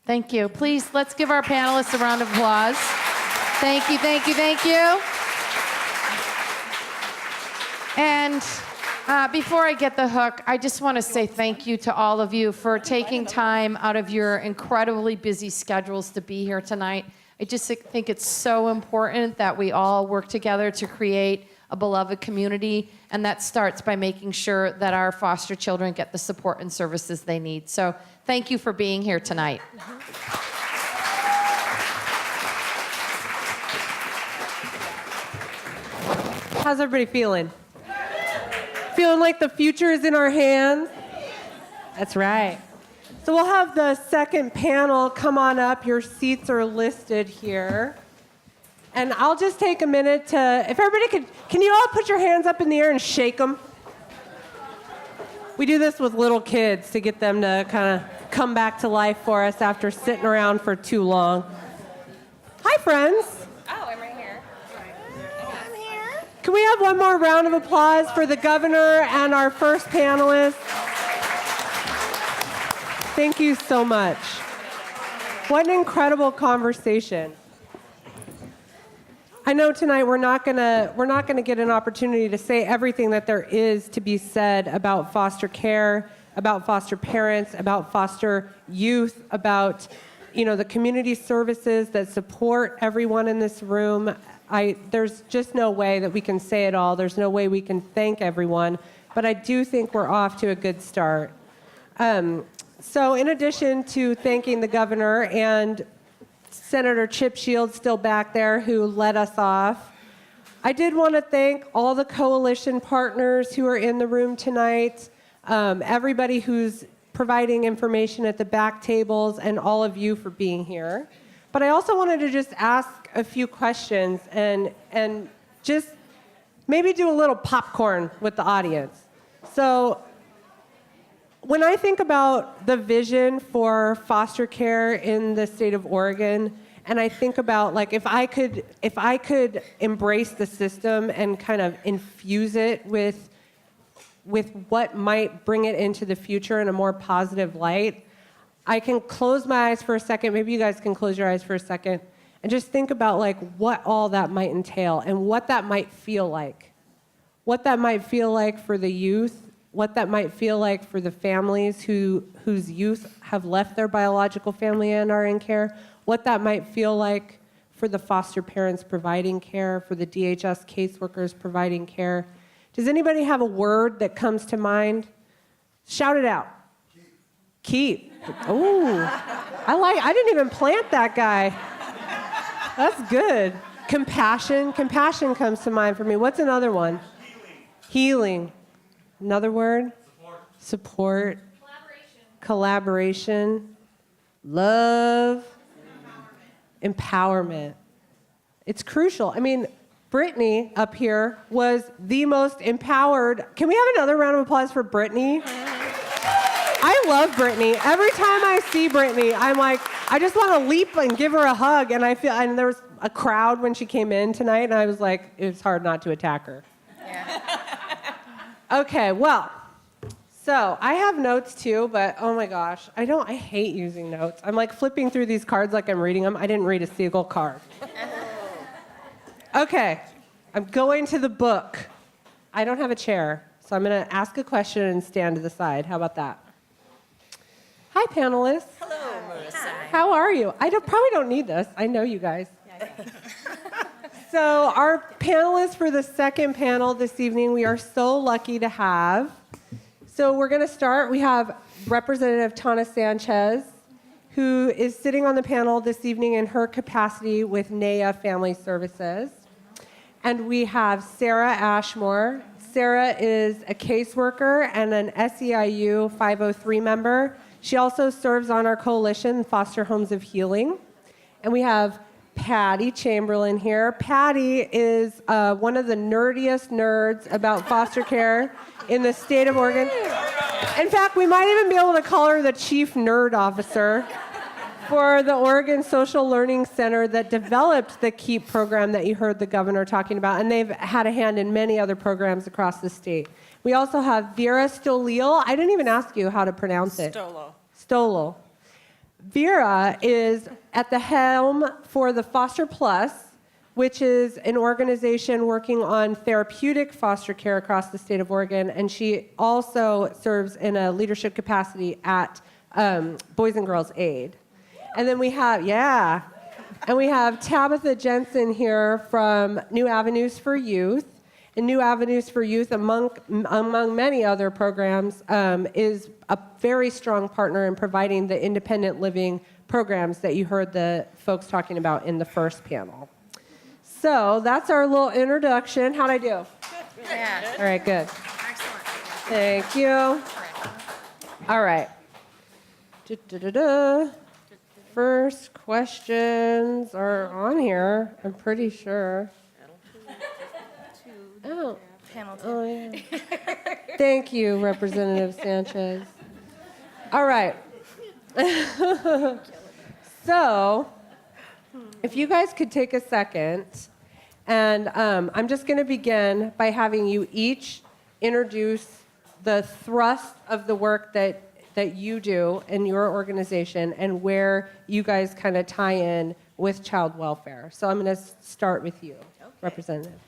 Thank you. Please, let's give our panelists a round of applause. Thank you, thank you, thank you. And before I get the hook, I just want to say thank you to all of you for taking time out of your incredibly busy schedules to be here tonight. I just think it's so important that we all work together to create a beloved community, and that starts by making sure that our foster children get the support and services they need. So thank you for being here tonight. How's everybody feeling? Feeling like the future is in our hands? That's right. So we'll have the second panel come on up. Your seats are listed here. And I'll just take a minute to, if everybody can you all put your hands up in the air and shake them? We do this with little kids to get them to kind of come back to life for us after sitting around for too long. Hi, friends. Oh, I'm right here. I'm here. Can we have one more round of applause for the governor and our first panelist? Thank you so much. What an incredible conversation. I know tonight we're not gonna get an opportunity to say everything that there is to be said about foster care, about foster parents, about foster youth, about the community services that support everyone in this room. There's just no way that we can say it all. There's no way we can thank everyone, but I do think we're off to a good start. So in addition to thanking the governor and Senator Chip Shields still back there who led us off, I did want to thank all the coalition partners who are in the room tonight, everybody who's providing information at the back tables, and all of you for being here. But I also wanted to just ask a few questions and just maybe do a little popcorn with the audience. So when I think about the vision for foster care in the state of Oregon, and I think about like if I could embrace the system and kind of infuse it with what might bring it into the future in a more positive light, I can close my eyes for a second. Maybe you guys can close your eyes for a second and just think about like what all that might entail and what that might feel like. What that might feel like for the youth, what that might feel like for the families whose youth have left their biological family and are in care, what that might feel like for the foster parents providing care, for the DHS caseworkers providing care. Does anybody have a word that comes to mind? Shout it out. Keep. Ooh, I didn't even plant that guy. That's good. Compassion. Compassion comes to mind for me. What's another one? Healing. Another word? Support. Collaboration. Love. Empowerment. It's crucial. I mean, Brittany up here was the most empowered. Can we have another round of applause for Brittany? I love Brittany. Every time I see Brittany, I'm like, I just want to leap and give her a hug. And and there was a crowd when she came in tonight, and I was like, it's hard not to attack her. Yeah. Okay, well, so I have notes too, but oh my gosh, I hate using notes. I'm like flipping through these cards like I'm reading them. I didn't read a single card. Okay, I'm going to the book. I don't have a chair, so I'm going to ask a question and stand to the side. How about that? Hi, panelists. Hello, Marissa. How are you? Probably don't need this. I know you guys. So our panelists for the second panel this evening, we are so lucky to have. So we're going to start. We have Representative Tawna Sanchez, who is sitting on the panel this evening in her capacity with NAYA Family Services. And we have Sarah Ashmore. Sarah is a caseworker and an SEIU 503 member. She also serves on our coalition, Foster Homes of Healing. And we have Patty Chamberlain here. Patty is one of the nerdiest nerds about foster care in the state of Oregon. In fact, we might even be able to call her the chief nerd officer for the Oregon Social Learning Center that developed the KEEP program that you heard the governor talking about, and they've had a hand in many other programs across the state. We also have Vera Stolil. I didn't even ask you how to pronounce it. Stolo. Vera is at the helm for the Foster Plus, which is an organization working on therapeutic foster care across the state of Oregon, and she also serves in a leadership capacity at Boys and Girls Aid. And then we have Tabitha Jensen here from New Avenues for Youth. And New Avenues for Youth, among many other programs, is a very strong partner in providing the independent living programs that you heard the folks talking about in the first panel. So that's our little introduction. How'd I do? Yeah. All right, good. Excellent. Thank you. All right. First questions are on here, I'm pretty sure. Oh. Oh, yeah. Thank you, Representative Sanchez. All right. So, if you guys could take a second, and I'm just going to begin by having you each introduce the thrust of the work that you do in your organization and where you guys kind of tie in with child welfare. So I'm going to start with you, Representative.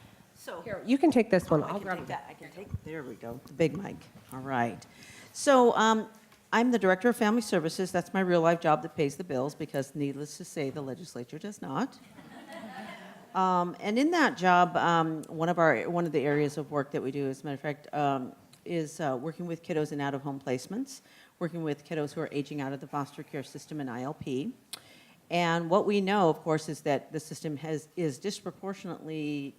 So Here, you can take this one. I I'll can grab take it. that. I can take. There we go. The big mic. All right. So I'm the director of family services. That's my real life job that pays the bills because, needless to say, the legislature does not. And in that job, one of the areas of work that we do, as a matter of fact, is working with kiddos in out-of-home placements, working with kiddos who are aging out of the foster care system and ILP. And what we know, of course, is that the system is disproportionately,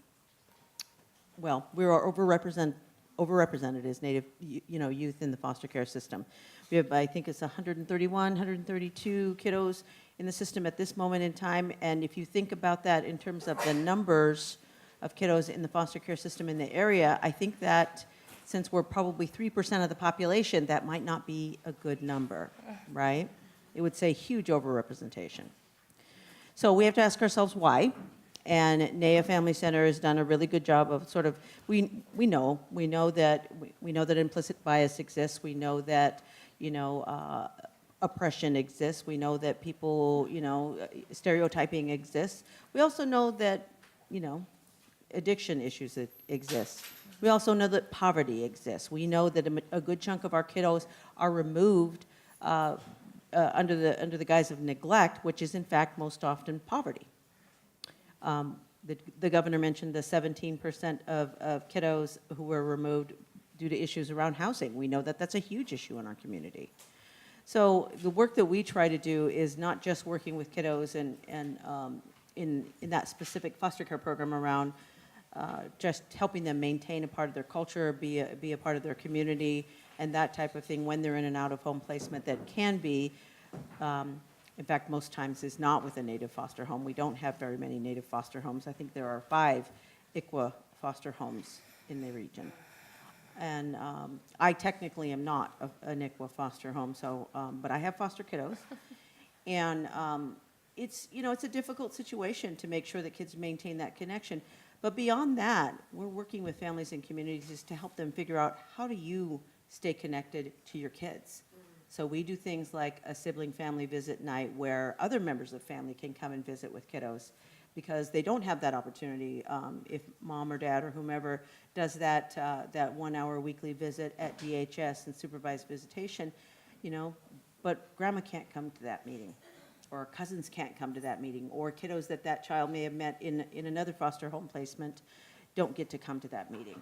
well, we are overrepresented as Native, youth in the foster care system. We have, I think it's 131, 132 kiddos in the system at this moment in time. And if you think about that in terms of the numbers of kiddos in the foster care system in the area, I think that since we're probably 3% of the population, that might not be a good number, right? It would say huge overrepresentation. So we have to ask ourselves why. And NAIA Family Center has done a really good job of sort of, we know that implicit bias exists. We know that, oppression exists. We know that people, stereotyping exists. We also know that, addiction issues exist. We also know that poverty exists. We know that a good chunk of our kiddos are removed under the guise of neglect, which is in fact most often poverty. The governor mentioned the 17% of kiddos who were removed due to issues around housing. We know that that's a huge issue in our community. So the work that we try to do is not just working with kiddos in that specific foster care program around just helping them maintain a part of their culture, be a part of their community, and that type of thing when they're in an out-of-home placement that can be, in fact, most times is not with a Native foster home. We don't have very many Native foster homes. I think there are 5 ICWA foster homes in the region. And I technically am not an ICWA foster home, so, but I have foster kiddos. And it's a difficult situation to make sure that kids maintain that connection. But beyond that, we're working with families and communities to help them figure out how do you stay connected to your kids. So we do things like a sibling family visit night where other members of family can come and visit with kiddos because they don't have that opportunity if mom or dad or whomever does that 1 hour weekly visit at DHS and supervised visitation, but grandma can't come to that meeting, or cousins can't come to that meeting, or kiddos that child may have met in another foster home placement don't get to come to that meeting.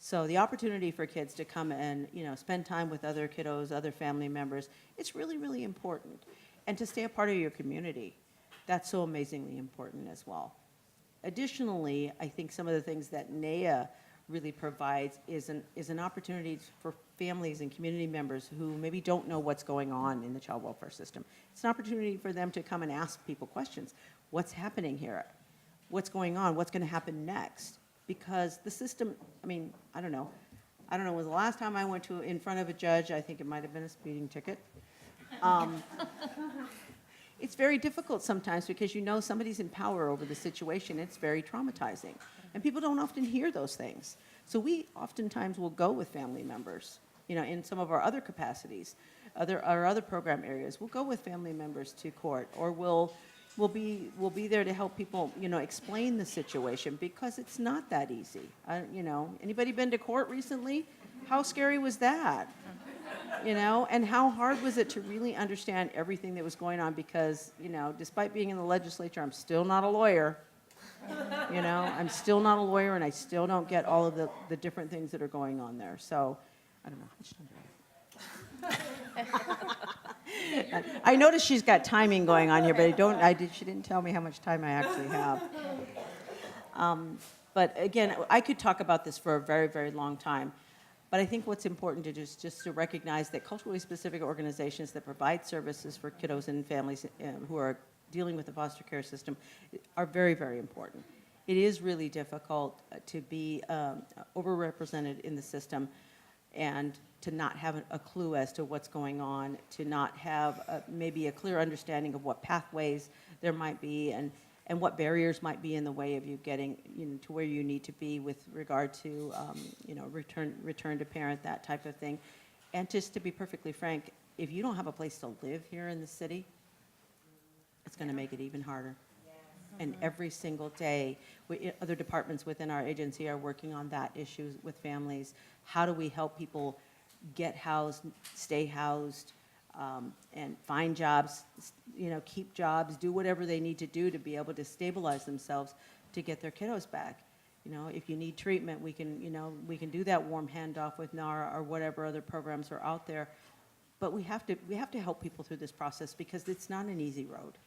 So the opportunity for kids to come and spend time with other kiddos, other family members, it's really, really important. And to stay a part of your community, that's so amazingly important as well. Additionally, I think some of the things that NAIA really provides is an opportunity for families and community members who maybe don't know what's going on in the child welfare system. It's an opportunity for them to come and ask people questions. What's happening here? What's going on? What's going to happen next? Because the system, I don't know. It was the last time I went in front of a judge. I think it might have been a speeding ticket. It's very difficult sometimes because somebody's in power over the situation. It's very traumatizing. And people don't often hear those things. So we oftentimes will go with family members, in some of our other capacities, our other program areas. We'll go with family members to court, or we'll be there to help people, explain the situation because it's not that easy. Anybody been to court recently? How scary was that? And how hard was it to really understand everything that was going on? Because, despite being in the legislature, I'm still not a lawyer. I'm still not a lawyer, and I still don't get all of the different things that are going on there. So, I don't know. I noticed she's got timing going on here, but she didn't tell me how much time I actually have. But again, I could talk about this for a very, very long time. But I think what's important to do is just to recognize that culturally specific organizations that provide services for kiddos and families who are dealing with the foster care system are very, very important. It is really difficult to be overrepresented in the system and to not have a clue as to what's going on, to not have maybe a clear understanding of what pathways there might be and what barriers might be in the way of you getting to where you need to be with regard to return to parent, that type of thing. And just to be perfectly frank, if you don't have a place to live here in the city, it's going to make it even harder. And every single day, other departments within our agency are working on that issue with families. How do we help people get housed, stay housed, and find jobs, keep jobs, do whatever they need to do to be able to stabilize themselves to get their kiddos back. You know, if you need treatment, we can, we can do that warm handoff with NARA or whatever other programs are out there. But we have to help people through this process because it's not an easy road.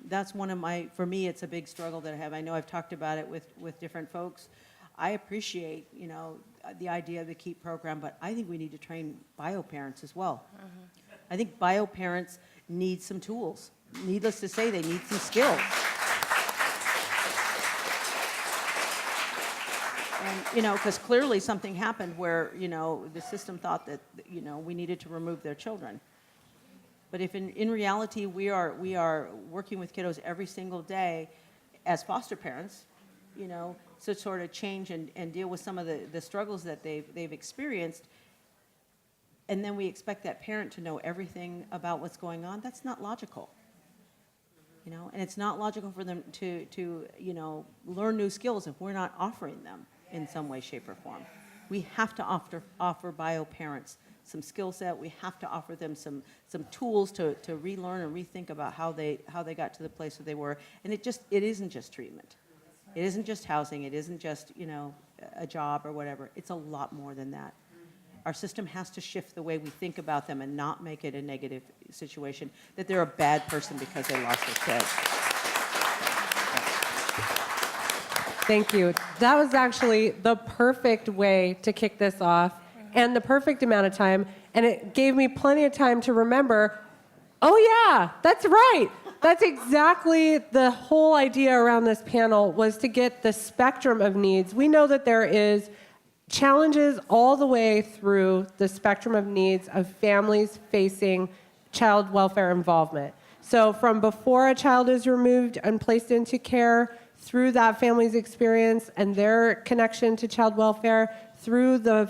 That's one of for me, it's a big struggle that I have. I know I've talked about it with different folks. I appreciate, the idea of the KEEP program, but I think we need to train bio parents as well. I think bio parents need some tools. Needless to say, they need some skills. And, because clearly something happened where, the system thought that, we needed to remove their children. But if in reality we are working with kiddos every single day as foster parents, to sort of change and deal with some of the struggles that they've experienced, and then we expect that parent to know everything about what's going on, that's not logical. And it's not logical for them to learn new skills if we're not offering them in some way, shape, or form. We have to offer bio parents some skill set. We have to offer them some tools to relearn and rethink about how they got to the place where they were. And it isn't just treatment. It isn't just housing. It isn't just a job or whatever. It's a lot more than that. Our system has to shift the way we think about them and not make it a negative situation, that they're a bad person because they lost their kid. Thank you. That was actually the perfect way to kick this off and the perfect amount of time. And it gave me plenty of time to remember, oh yeah, that's right. That's exactly the whole idea around this panel, was to get the spectrum of needs. We know that there is challenges all the way through the spectrum of needs of families facing child welfare involvement. So from before a child is removed and placed into care, through that family's experience and their connection to child welfare, through the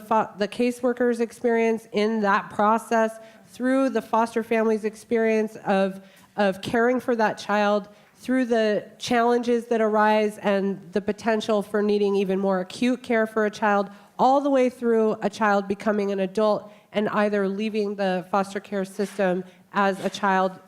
caseworker's experience in that process, through the foster family's experience of caring for that child, through the challenges that arise and the potential for needing even more acute care for a child, all the way through a child becoming an adult and either leaving the foster care system as a child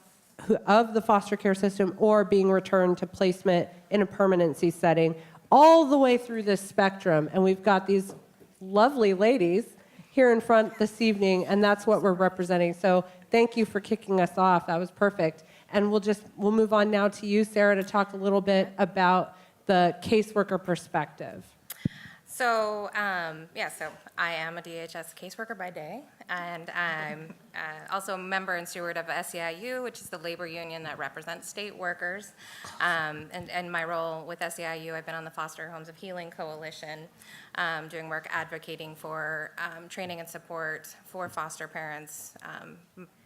of the foster care system or being returned to placement in a permanency setting, all the way through this spectrum. And we've got these lovely ladies here in front this evening, and that's what we're representing. So thank you for kicking us off. That was perfect. And we'll move on now to you, Sarah, to talk a little bit about the caseworker perspective. So, so I am a DHS caseworker by day, and I'm also a member and steward of SEIU, which is the labor union that represents state workers. And my role with SEIU, I've been on the Foster Homes of Healing Coalition, doing work advocating for training and support for foster parents.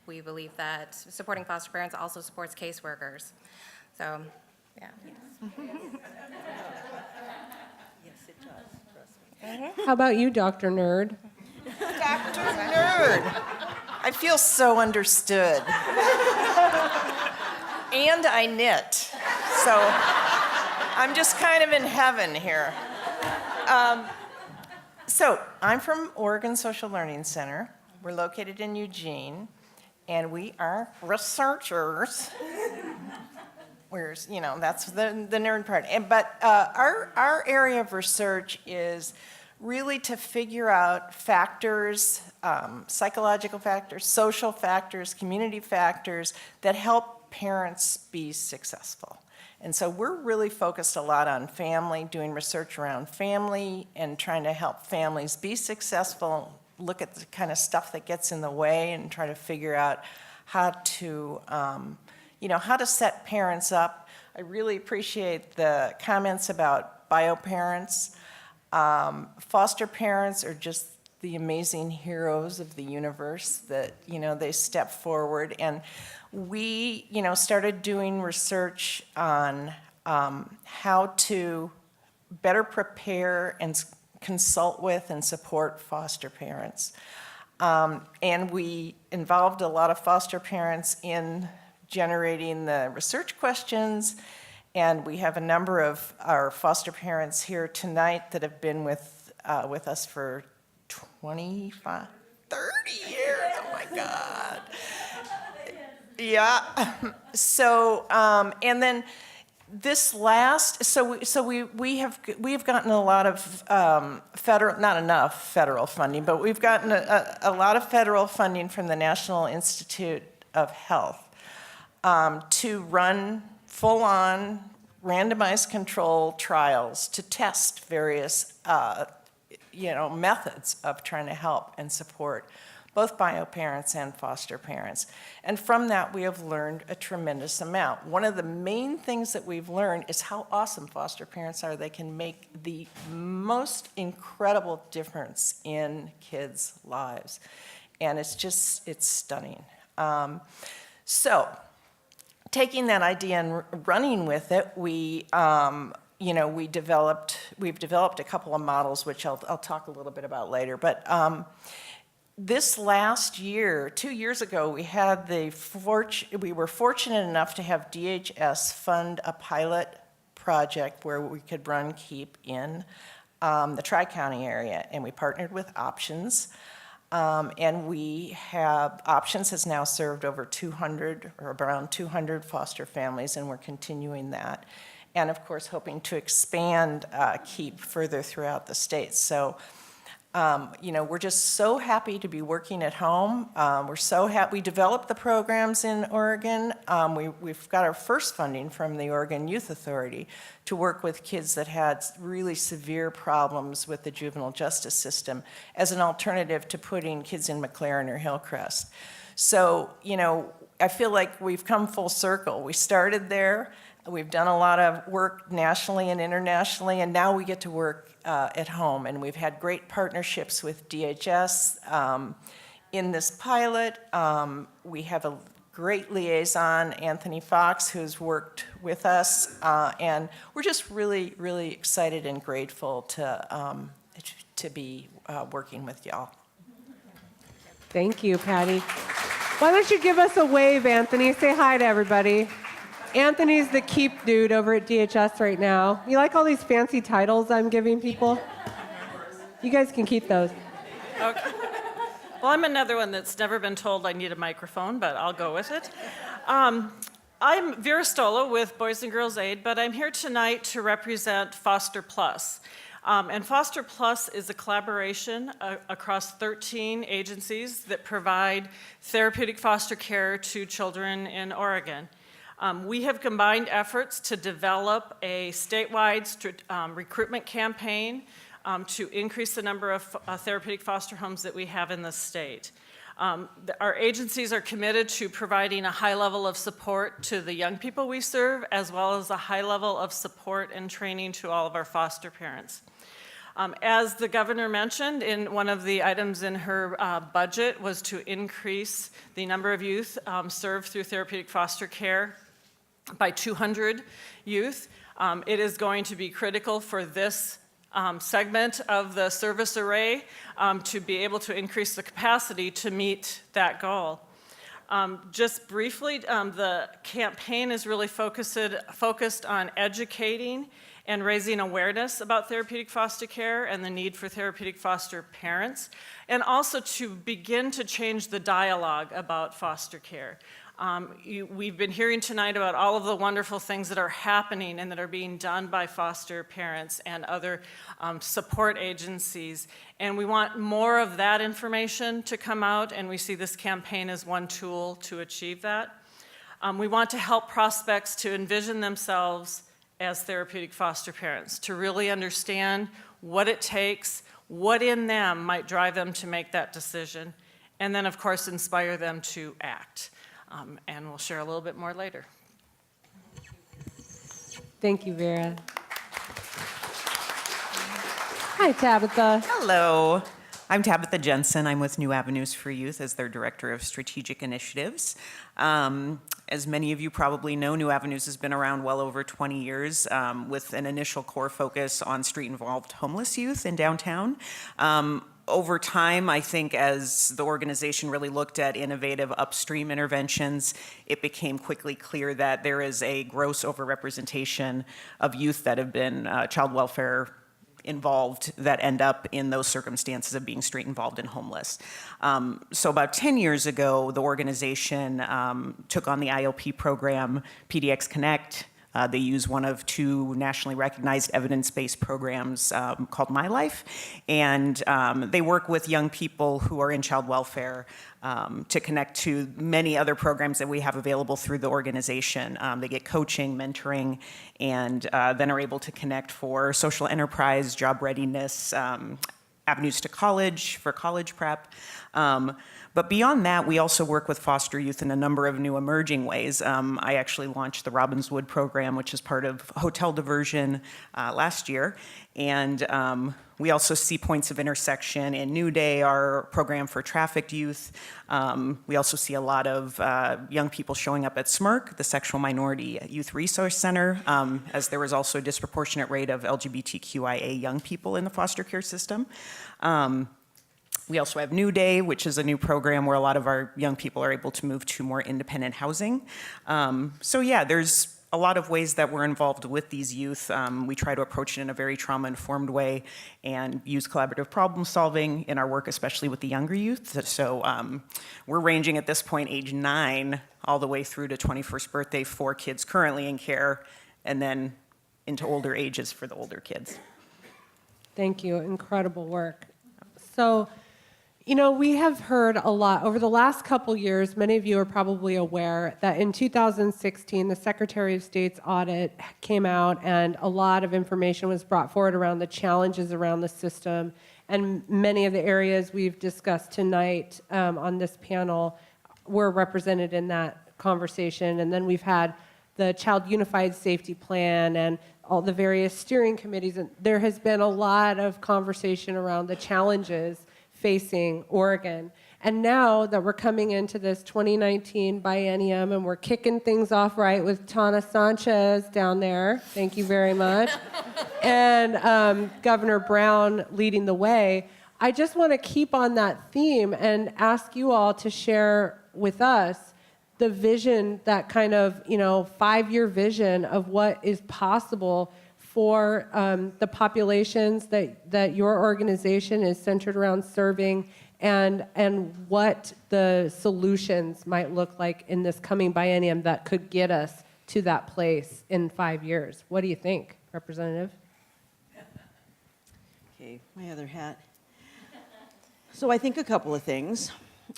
We believe that supporting foster parents also supports caseworkers. So, yeah. How about you, Dr. Nerd? Dr. Nerd. I feel so understood. And I knit. So I'm just kind of in heaven here. So I'm from Oregon Social Learning Center. We're located in Eugene, and we are researchers. That's the nerd part. But our area of research is really to figure out factors, psychological factors, social factors, community factors that help parents be successful. And so we're really focused a lot on family, doing research around family and trying to help families be successful, look at the kind of stuff that gets in the way and try to figure out how to how to set parents up. I really appreciate the comments about bio parents. Foster parents are just the amazing heroes of the universe that, they step forward. And we, started doing research on how to better prepare and consult with and support foster parents. And we involved a lot of foster parents in generating the research questions, and we have a number of our foster parents here tonight that have been with us for 25, 30 years. Oh my God. Yeah. So, and then This last, we have gotten a lot of federal, not enough federal funding, but we've gotten a lot of federal funding from the National Institute of Health to run full-on randomized control trials to test various, methods of trying to help and support both bio parents and foster parents. And from that, we have learned a tremendous amount. One of the main things that we've learned is how awesome foster parents are. They can make the most incredible difference in kids' lives. And it's stunning. So, taking that idea and running with it, we've developed a couple of models, which I'll talk a little bit about later. But this last year, 2 years ago, we were fortunate enough to have DHS fund a pilot project where we could run KEEP in the Tri-County area, and we partnered with Options. And Options has now served over 200 or around 200 foster families, and we're continuing that. And of course, hoping to expand KEEP further throughout the state. So, we're just so happy to be working at home. We're so happy. We developed the programs in Oregon. We've got our first funding from the Oregon Youth Authority to work with kids that had really severe problems with the juvenile justice system as an alternative to putting kids in McLaren or Hillcrest. So, I feel like we've come full circle. We started there. We've done a lot of work nationally and internationally, and now we get to work at home. And we've had great partnerships with DHS in this pilot. We have a great liaison, Anthony Fox, who's worked with us, and we're just really, really excited and grateful to be working with y'all. Thank you, Patty. Why don't you give us a wave, Anthony? Say hi to everybody. Anthony's the KEEP dude over at DHS right now. You like all these fancy titles I'm giving people? You guys can keep those. Okay. Well, I'm another one that's never been told I need a microphone, but I'll go with it. I'm Vera Stola with Boys and Girls Aid, but I'm here tonight to represent Foster Plus. And Foster Plus is a collaboration across 13 agencies that provide therapeutic foster care to children in Oregon. We have combined efforts to develop a statewide recruitment campaign to increase the number of therapeutic foster homes that we have in the state. Our agencies are committed to providing a high level of support to the young people we serve, as well as a high level of support and training to all of our foster parents. As the governor mentioned, in one of the items in her budget was to increase the number of youth served through therapeutic foster care by 200 youth. It is going to be critical for this segment of the service array to be able to increase the capacity to meet that goal. Just briefly, the campaign is really focused on educating and raising awareness about therapeutic foster care and the need for therapeutic foster parents, and also to begin to change the dialogue about foster care. We've been hearing tonight about all of the wonderful things that are happening and that are being done by foster parents and other support agencies. And we want more of that information to come out, and we see this campaign as one tool to achieve that. We want to help prospects to envision themselves as therapeutic foster parents, to really understand what it takes, what in them might drive them to make that decision, and then, of course, inspire them to act. And we'll share a little bit more later. Thank you, Vera. Hi, Tabitha. Hello. I'm Tabitha Jensen. I'm with New Avenues for Youth as their Director of Strategic Initiatives. As many of you probably know, New Avenues has been around well over 20 years with an initial core focus on street-involved homeless youth in downtown. Over time, I think as the organization really looked at innovative upstream interventions, it became quickly clear that there is a gross overrepresentation of youth that have been child welfare involved that end up in those circumstances of being street involved and homeless. So about 10 years ago, the organization took on the IOP program, PDX Connect, They use one of 2 nationally recognized evidence-based programs called My Life, and they work with young people who are in child welfare to connect to many other programs that we have available through the organization. They get coaching, mentoring, and then are able to connect for social enterprise, job readiness, avenues to college, for college prep. But beyond that, we also work with foster youth in a number of new emerging ways. I actually launched the Robbinswood program, which is part of hotel diversion last year. And we also see points of intersection in New Day, our program for trafficked youth. We also see a lot of young people showing up at SMIRC, the Sexual Minority Youth Resource Center, as there was also a disproportionate rate of LGBTQIA young people in the foster care system. We also have New Day, which is a new program where a lot of our young people are able to move to more independent housing. So yeah, there's a lot of ways that we're involved with these youth. We try to approach it in a very trauma-informed way and use collaborative problem solving in our work, especially with the younger youth. So we're ranging at this point age 9 all the way through to 21st birthday for kids currently in care, and then into older ages for the older kids. Thank you. Incredible work. So, you know, we have heard a lot over the last couple years. Many of you are probably aware that in 2016, the Secretary of State's audit came out, and a lot of information was brought forward around the challenges around the system. And many of the areas we've discussed tonight on this panel were represented in that conversation. And then we've had the Child Unified Safety Plan and all the various steering committees. And there has been a lot of conversation around the challenges facing Oregon. And now that we're coming into this 2019 biennium and we're kicking things off right with Tawna Sanchez down there, thank you very much, and Governor Brown leading the way, I just want to keep on that theme and ask you all to share with us the vision, that kind of, 5-year vision of what is possible for the populations that your organization is centered around serving, and what the solutions might look like in this coming biennium that could get us to that place in 5 years. What do you think, Representative? Okay, my other hat. So I think a couple of things.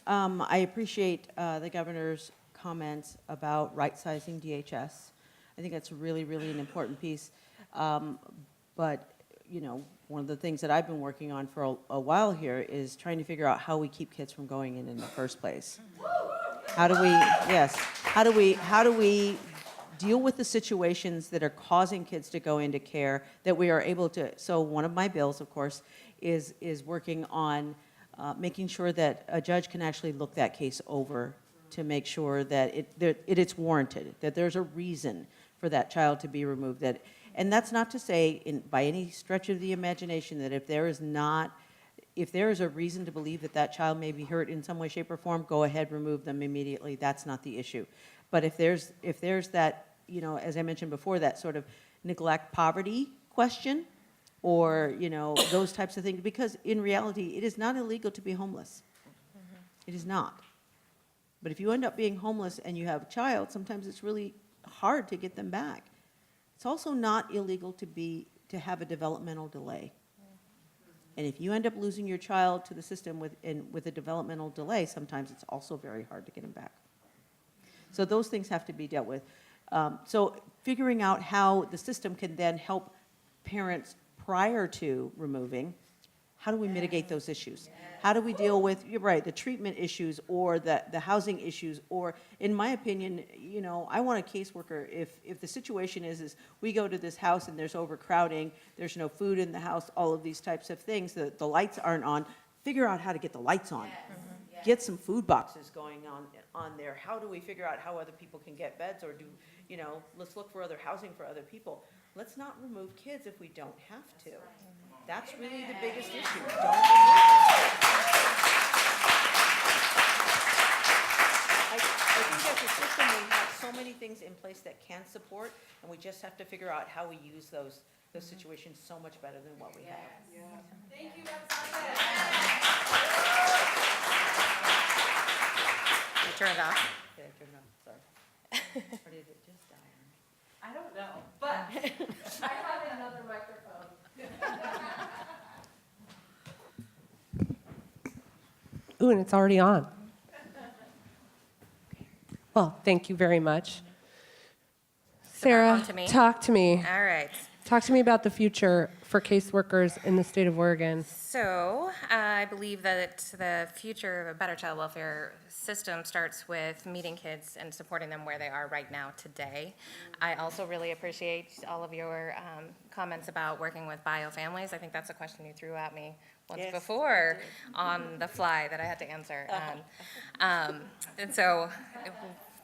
I appreciate the governor's comments about right-sizing DHS. I think that's really, really an important piece. But, one of the things that I've been working on for a while here is trying to figure out how we keep kids from going in the first place. How do we deal with the situations that are causing kids to go into care, that we are able to? So one of my bills, of course, is working on making sure that a judge can actually look that case over to make sure that it's warranted, that there's a reason for that child to be removed. And that's not to say, by any stretch of the imagination, that if there is a reason to believe that child may be hurt in some way, shape, or form, go ahead, remove them immediately. That's not the issue. But if there's that, as I mentioned before, that sort of neglect, poverty question, or those types of things, because in reality, it is not illegal to be homeless. It is not. But if you end up being homeless and you have a child, sometimes it's really hard to get them back. It's also not illegal to have a developmental delay. And if you end up losing your child to the system with a developmental delay, sometimes it's also very hard to get them back. So those things have to be dealt with. So figuring out how the system can then help parents prior to removing, how do we mitigate those issues? How do we deal with, you're right, the treatment issues or the housing issues, or in my opinion, I want a caseworker. If the situation is we go to this house and there's overcrowding, there's no food in the house, all of these types of things, the lights aren't on, figure out how to get the lights on. Get some food boxes going on there. How do we figure out how other people can get beds, or let's look for other housing for other people. Let's not remove kids if we don't have to. That's really the biggest issue. Don't remove them. I think as a system, we have so many things in place that can support, and we just have to figure out how we use those situations so much better than what we have. Yeah. Thank you, Representative. You turn it off. Okay, turn it on, sorry. Or did it just die? I don't know, but I have another microphone. Ooh, and it's already on. Well, thank you very much. Sarah, on to me? talk to me. All right. Talk to me about the future for caseworkers in the state of Oregon. So I believe that the future of a better child welfare system starts with meeting kids and supporting them where they are right now today. I also really appreciate all of your comments about working with bio families. I think that's a question you threw at me once Yes, before on the fly that I had to answer. And so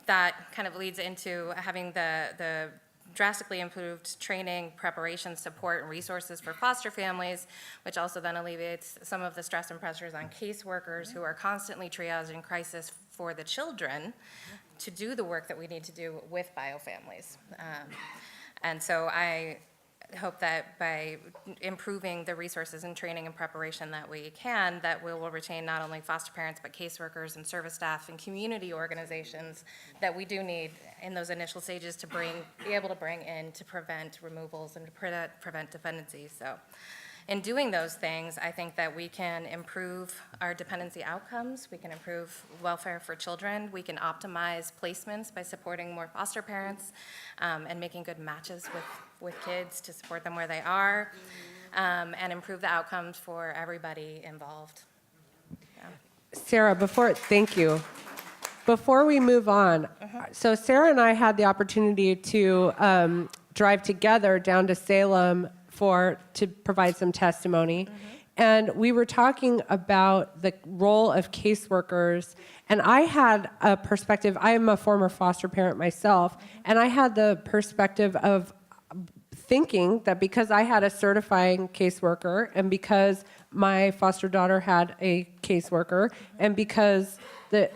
that kind of leads into having the drastically improved training, preparation, support, and resources for foster families, which also then alleviates some of the stress and pressures on caseworkers who are constantly triaging crisis for the children to do the work that we need to do with bio families. And so I hope that by improving the resources and training and preparation that we can, that we will retain not only foster parents, but caseworkers and service staff and community organizations that we do need in those initial stages to be able to bring in to prevent removals and to prevent dependencies. So in doing those things, I think that we can improve our dependency outcomes, we can improve welfare for children, we can optimize placements by supporting more foster parents and making good matches with kids to support them where they are, and improve the outcomes for everybody involved. Sarah, thank you. Before we move on, so Sarah and I had the opportunity to drive together down to Salem to provide some testimony. And we were talking about the role of caseworkers. And I had a perspective, I am a former foster parent myself, and I had the perspective of thinking that because I had a certifying caseworker and because my foster daughter had a caseworker and because I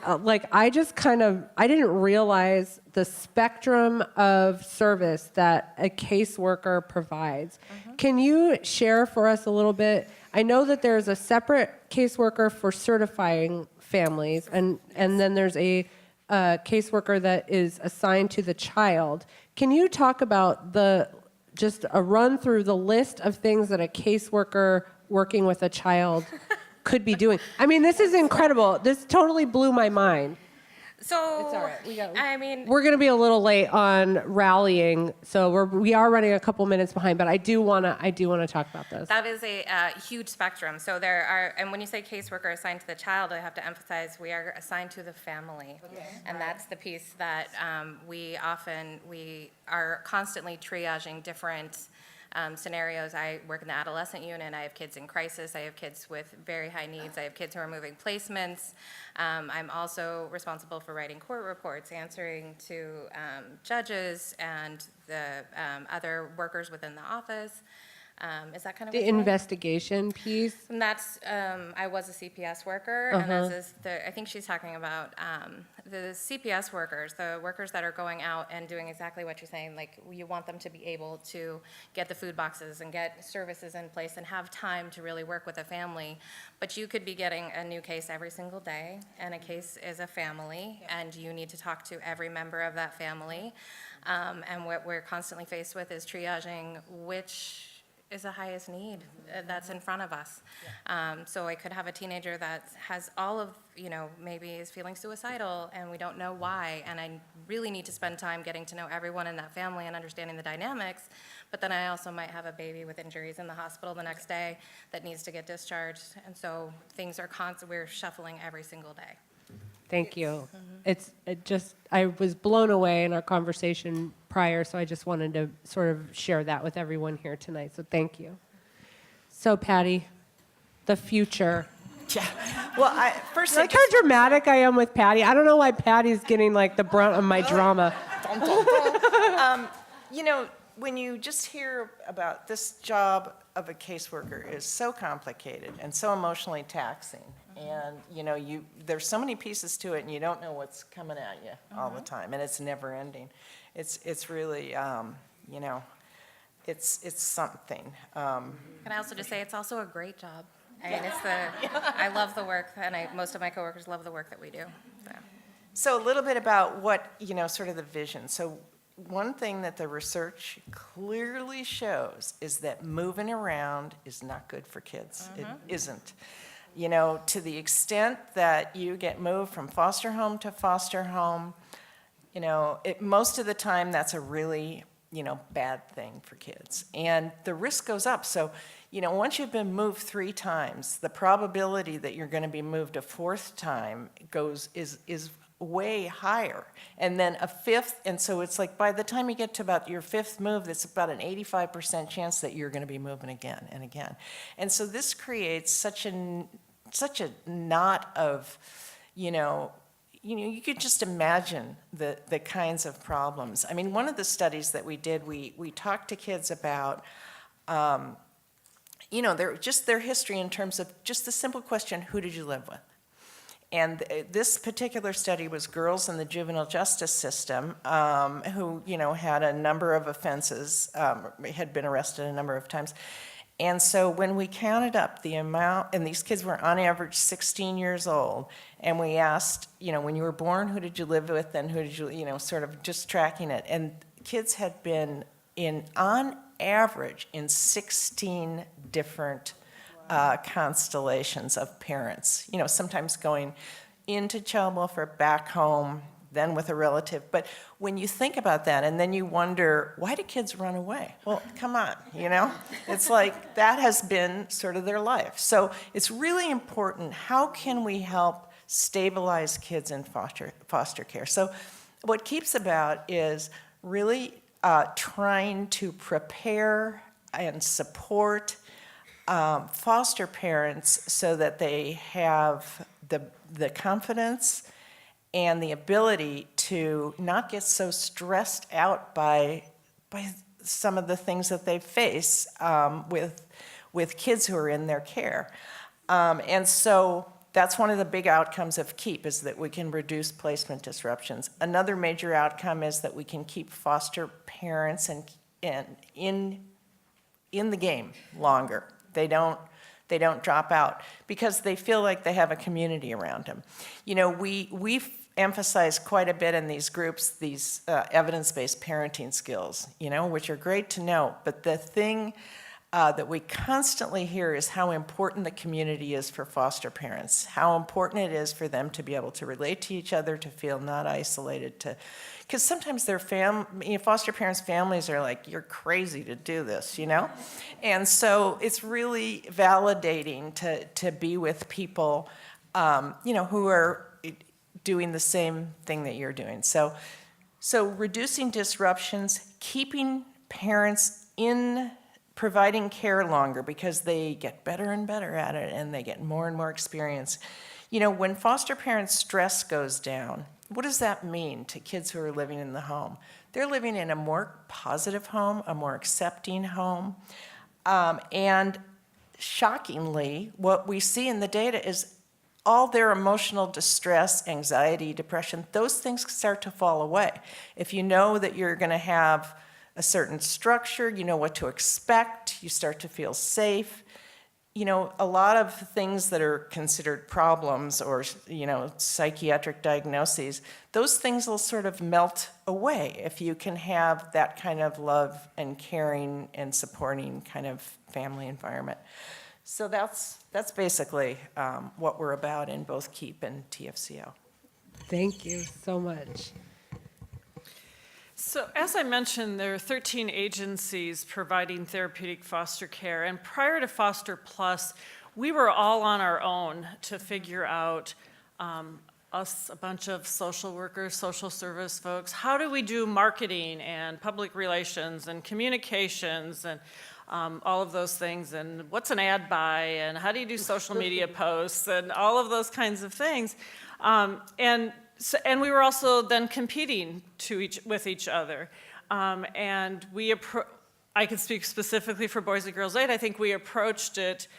didn't realize the spectrum of service that a caseworker provides. Can you share for us a little bit? I know that there's a separate caseworker for certifying families, and then there's a caseworker that is assigned to the child. Can you talk about just a run through the list of things that a caseworker working with a child could be doing? I mean, this is incredible. This totally blew my mind. So, It's all right. I mean, We're going to be a little late on rallying, so we are running a couple minutes behind. But I do want to talk about this. that is a huge spectrum. So there are, and when you say caseworker assigned to the child, I have to emphasize we are assigned to the family, and that's the piece that we are constantly triaging different scenarios. I work in the adolescent unit. I have kids in crisis. I have kids with very high needs. I have kids who are moving placements. I'm also responsible for writing court reports, answering to judges and the other workers within the office. Is that kind of The what you mean? investigation piece. And that's, I was a CPS worker, and I think she's talking about the CPS workers, the workers that are going out and doing exactly what you're saying. Like, you want them to be able to get the food boxes and get services in place and have time to really work with a family. But you could be getting a new case every single day, and a case is a family, and you need to talk to every member of that family. And what we're constantly faced with is triaging which is the highest need that's in front of us. So I could have a teenager that has all of, maybe is feeling suicidal and we don't know why, and I really need to spend time getting to know everyone in that family and understanding the dynamics, but then I also might have a baby with injuries in the hospital the next day that needs to get discharged, and so things are we're shuffling every single day. Thank you. I was blown away in our conversation prior, so I just wanted to sort of share that with everyone here tonight. So thank you. So Patty, the future. Yeah. Well, first I Like how dramatic I am with Patty. I don't know why Patty's getting like the brunt of my drama. When you just hear about this job of a caseworker is so complicated and so emotionally taxing, and there's so many pieces to it, and you don't know what's coming at you all the time, and it's never ending. It's really it's something. Can I also just say it's also a great job? I mean, I love the work, and most of my coworkers love the work that we do. So a little bit about what sort of the vision. So one thing that the research clearly shows is that moving around is not good for kids. It isn't. You know, to the extent that you get moved from foster home to foster home, you know, most of the time that's a really, you know, bad thing for kids. And the risk goes up. So, you know, once you've been moved 3 times, the probability that you're going to be moved a 4th time is way higher. And then a 5th, and so it's like by the time you get to about your 5th move, it's about an 85% chance that you're going to be moving again and again. And so this creates such a knot of, you could just imagine the kinds of problems. I mean, one of the studies that we did, we talked to kids about, their history in terms of just the simple question, who did you live with? And this particular study was girls in the juvenile justice system who, had a number of offenses, had been arrested a number of times. And so when we counted up the amount, and these kids were on average 16 years old, and we asked, when you were born, who did you live with, and who did you, sort of just tracking it. And kids had been on average, in 16 different constellations of parents, sometimes going into child welfare, back home, then with a relative. But when you think about that, and then you wonder, why do kids run away? Well, come on, It's like that has been sort of their life. So it's really important, how can we help stabilize kids in foster care? So what KEEP's about is really trying to prepare and support foster parents so that they have the confidence and the ability to not get so stressed out by some of the things that they face with kids who are in their care. And so that's one of the big outcomes of KEEP, is that we can reduce placement disruptions. Another major outcome is that we can keep foster parents in the game longer. They don't drop out because they feel like they have a community around them. We've emphasized quite a bit in these groups these evidence-based parenting skills, which are great to know. But the thing that we constantly hear is how important the community is for foster parents, how important it is for them to be able to relate to each other, to feel not isolated, because sometimes their foster parents' families are like, you're crazy to do this, And so it's really validating to be with people, who are doing the same thing that you're doing. So reducing disruptions, keeping parents in providing care longer because they get better and better at it and they get more and more experience. When foster parents' stress goes down, what does that mean to kids who are living in the home? They're living in a more positive home, a more accepting home. And shockingly, what we see in the data is all their emotional distress, anxiety, depression, those things start to fall away. If you know that you're going to have a certain structure, you know what to expect, you start to feel safe. A lot of things that are considered problems or, psychiatric diagnoses, those things will sort of melt away if you can have that kind of love and caring and supporting kind of family environment. So that's basically what we're about in both KEEP and TFCO. Thank you so much. So as I mentioned, there are 13 agencies providing therapeutic foster care. And prior to Foster Plus, we were all on our own to figure out, us, a bunch of social workers, social service folks, how do we do marketing and public relations and communications and all of those things, and what's an ad buy, and how do you do social media posts, and all of those kinds of things. And we were also then competing with each other. And I can speak specifically for Boys and Girls Aid. I think we approached it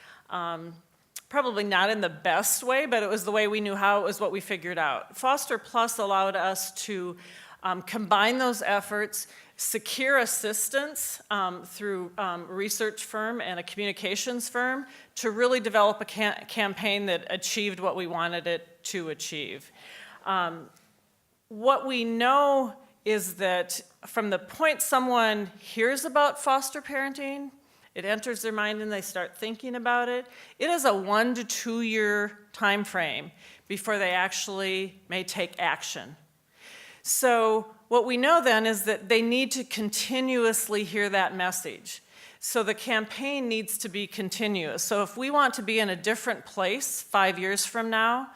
probably not in the best way, but it was the way we knew how, it was what we figured out. Foster Plus allowed us to combine those efforts, secure assistance through a research firm and a communications firm to really develop a campaign that achieved what we wanted it to achieve. What we know is that from the point someone hears about foster parenting, it enters their mind and they start thinking about it, it is a 1 to 2 year time frame before they actually may take action. So what we know then is that they need to continuously hear that message. So the campaign needs to be continuous. So if we want to be in a different place 5 years from now,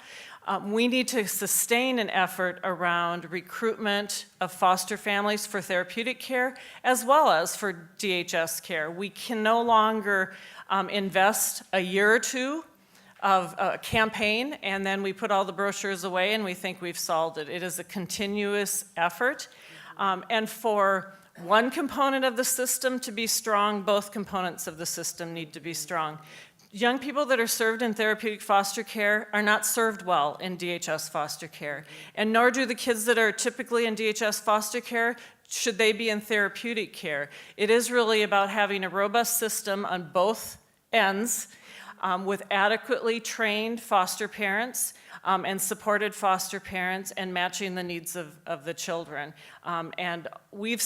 we need to sustain an effort around recruitment of foster families for therapeutic care as well as for DHS care. We can no longer invest a year or two of a campaign and then we put all the brochures away and we think we've solved it. It is a continuous effort. And for one component of the system to be strong, both components of the system need to be strong. Young people that are served in therapeutic foster care are not served well in DHS foster care, and nor do the kids that are typically in DHS foster care should they be in therapeutic care. It is really about having a robust system on both ends with adequately trained foster parents and supported foster parents and matching the needs of the children. And we've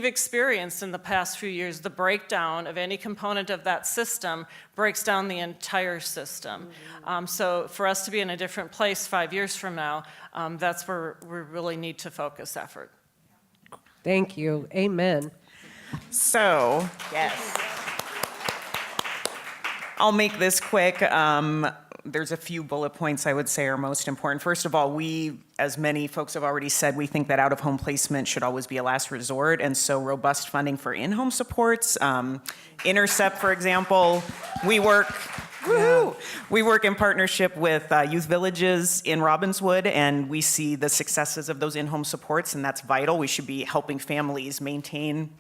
experienced in the past few years the breakdown of any component of that system breaks down the entire system. So for us to be in a different place 5 years from now, that's where we really need to focus effort. Thank you. Amen. So, yes. I'll make this quick. There's a few bullet points I would say are most important. First of all, we, as many folks have already said, we think that out-of-home placement should always be a last resort, and so robust funding for in-home supports. Intercept, for example, we work in partnership with youth villages in Robbinswood, and we see the successes of those in-home supports, and that's vital. We should be helping families maintain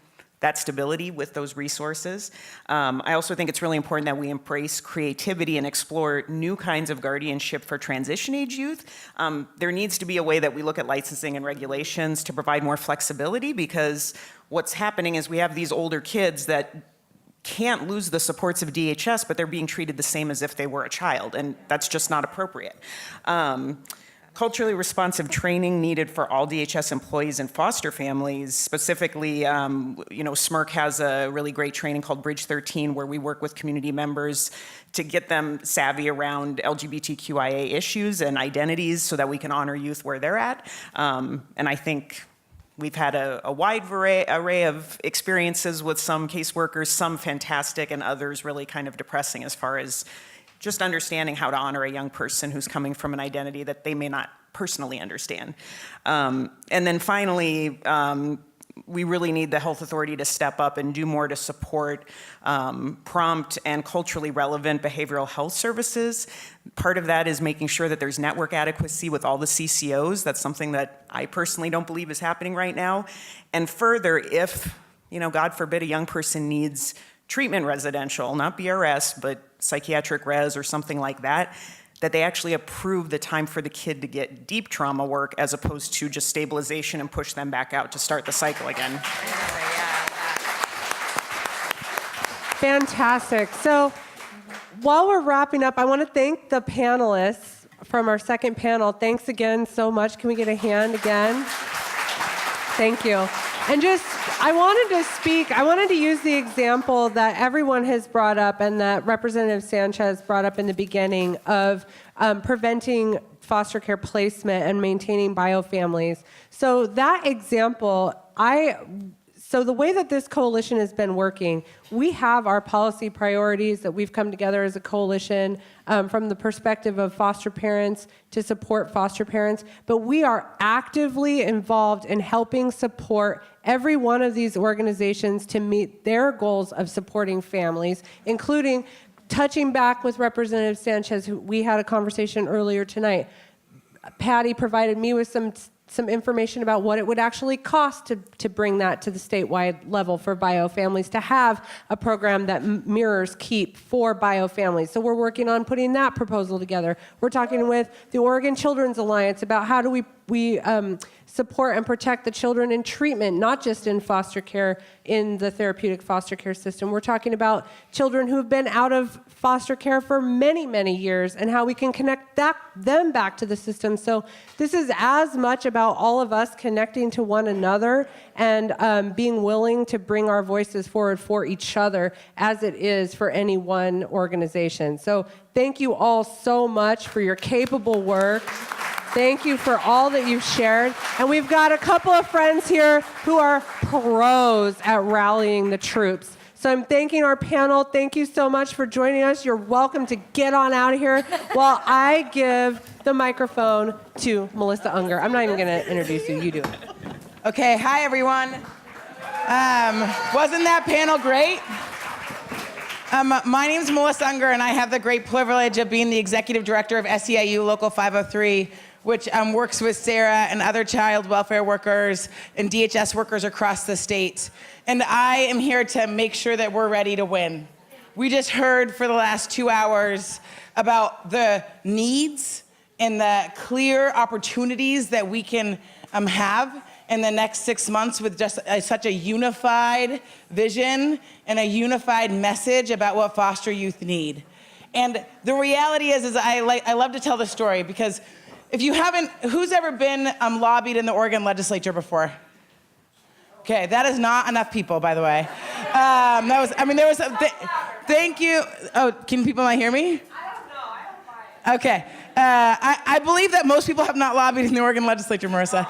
that stability with those resources. I also think it's really important that we embrace creativity and explore new kinds of guardianship for transition age youth. There needs to be a way that we look at licensing and regulations to provide more flexibility, because what's happening is we have these older kids that can't lose the supports of DHS, but they're being treated the same as if they were a child, and that's just not appropriate. Culturally responsive training needed for all DHS employees and foster families. Specifically, SMRC has a really great training called Bridge 13, where we work with community members to get them savvy around LGBTQIA issues and identities so that we can honor youth where they're at. And I think we've had a wide array of experiences with some caseworkers, some fantastic and others really kind of depressing as far as just understanding how to honor a young person who's coming from an identity that they may not personally understand. And then finally, we really need the health authority to step up and do more to support prompt and culturally relevant behavioral health services. Part of that is making sure that there's network adequacy with all the CCOs. That's something that I personally don't believe is happening right now. And further, if, God forbid, a young person needs treatment residential, not BRS, but psychiatric res or something like that, that they actually approve the time for the kid to get deep trauma work as opposed to just stabilization and push them back out to start the cycle again. Fantastic. So while we're wrapping up, I want to thank the panelists from our second panel. Thanks again so much. Can we get a hand again? Thank you. And I wanted to use the example that everyone has brought up and that Representative Sanchez brought up in the beginning of preventing foster care placement and maintaining biofamilies. So that example, so the way that this coalition has been working, we have our policy priorities that we've come together as a coalition from the perspective of foster parents to support foster parents, but we are actively involved in helping support every one of these organizations to meet their goals of supporting families, including touching back with Representative Sanchez, who we had a conversation earlier tonight. Patty provided me with some information about what it would actually cost to bring that to the statewide level for biofamilies, to have a program that mirrors KEEP for biofamilies. So we're working on putting that proposal together. We're talking with the Oregon Children's Alliance about how do we support and protect the children in treatment, not just in foster care, in the therapeutic foster care system. We're talking about children who have been out of foster care for many, many years and how we can connect them back to the system. So this is as much about about all of us connecting to one another and being willing to bring our voices forward for each other as it is for any one organization. So thank you all so much for your capable work. Thank you for all that you've shared. And we've got a couple of friends here who are pros at rallying the troops. So I'm thanking our panel. Thank you so much for joining us. You're welcome to get on out of here while I give the microphone to Melissa Unger. I'm not even going to introduce you. You do it. Okay, hi everyone. Wasn't that panel great? My name is Melissa Unger, and I have the great privilege of being the executive director of SEIU Local 503, which works with Sarah and other child welfare workers and DHS workers across the state. And I am here to make sure that we're ready to win. We just heard for the last 2 hours about the needs and the clear opportunities that we can have in the next 6 months with just such a unified vision and a unified message about what foster youth need. And the reality is I love to tell the story, because if you haven't, who's ever been lobbied in the Oregon legislature before? Okay, that is not enough people, by the way. Thank you. Oh, can people not hear me? I don't know, I don't buy it. Okay. I believe that most people have not lobbied in the Oregon legislature, Marissa.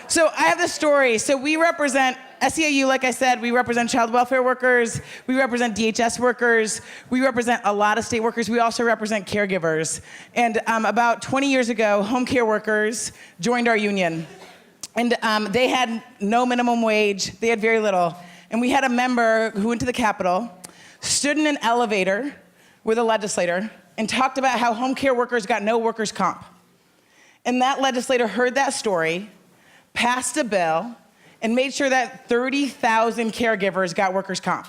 So I have this story. So we represent SEIU, like I said, we represent child welfare workers, we represent DHS workers, we represent a lot of state workers, we also represent caregivers. And about 20 years ago, home care workers joined our union. And they had no minimum wage, they had very little. And we had a member who went to the Capitol, stood in an elevator with a legislator, and talked about how home care workers got no workers' comp. And that legislator heard that story, passed a bill, and made sure that 30,000 caregivers got workers' comp.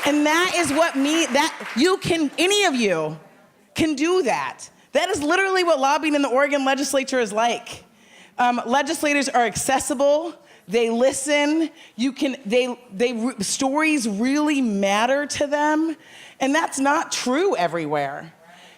And that is what any of you can do that. That is literally what lobbying in the Oregon legislature is like. Legislators are accessible, they listen, stories really matter to them, and that's not true everywhere.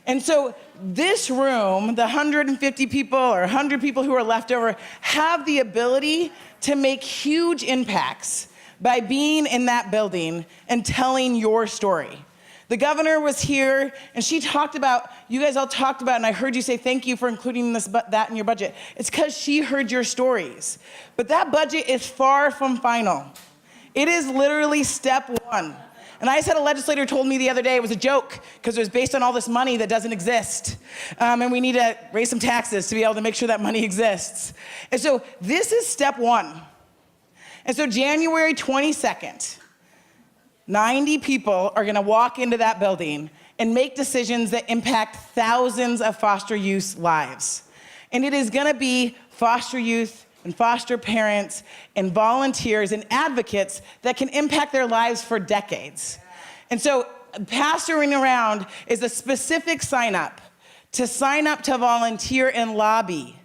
And so this room, the 150 people or 100 people who are left over, have the ability to make huge impacts by being in that building and telling your story. The governor was here, and she talked about, you guys all talked about, and I heard you say thank you for including that in your budget. It's because she heard your stories. But that budget is far from final. It is literally step one. And I just had a legislator told me the other day it was a joke because it was based on all this money that doesn't exist. And we need to raise some taxes to be able to make sure that money exists. And so this is step one. And so January 22nd, 90 people are gonna walk into that building and make decisions that impact thousands of foster youth lives. And it is gonna be foster youth and foster parents and volunteers and advocates that can impact their lives for decades. And so pastoring around is a specific sign up to volunteer and lobby.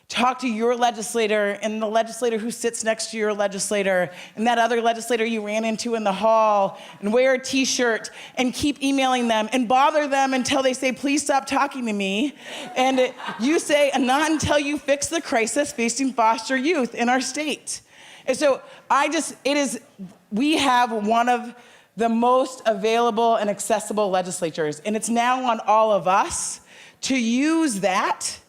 Talk to your legislator and the legislator who sits next to your legislator and that other legislator you ran into in the hall, and wear a t-shirt and keep emailing them and bother them until they say, please stop talking to me. And you say, not until you fix the crisis facing foster youth in our state. And so we have one of the most available and accessible legislatures, and it's now on all of us to use that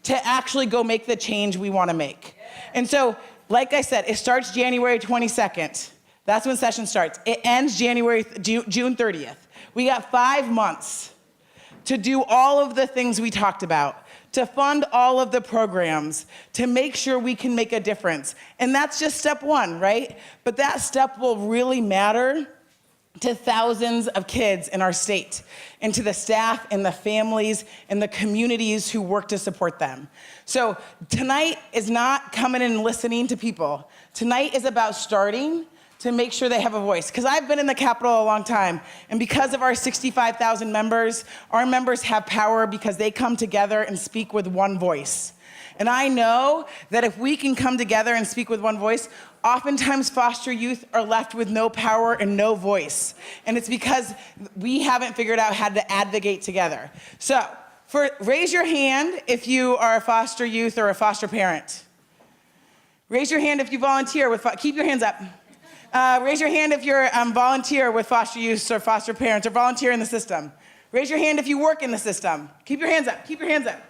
to actually go make the change we want to make. And so, like I said, it starts January 22nd. That's when session starts. It ends June 30th. We got 5 months to do all of the things we talked about, to fund all of the programs, to make sure we can make a difference. And that's just step one, right? But that step will really matter to thousands of kids in our state, and to the staff and the families and the communities who work to support them. So tonight is not coming and listening to people. Tonight is about starting to make sure they have a voice. Because I've been in the Capitol a long time, and because of our 65,000 members, our members have power because they come together and speak with one voice. And I know that if we can come together and speak with one voice, oftentimes foster youth are left with no power and no voice. And it's because we haven't figured out how to advocate together. So Raise your hand if you are a foster youth or a foster parent. Raise your hand if you volunteer with, keep your hands up. Raise your hand if you're volunteer with foster youth or foster parents or volunteer in the system. Raise your hand if you work in the system. Keep your hands up, keep your hands up.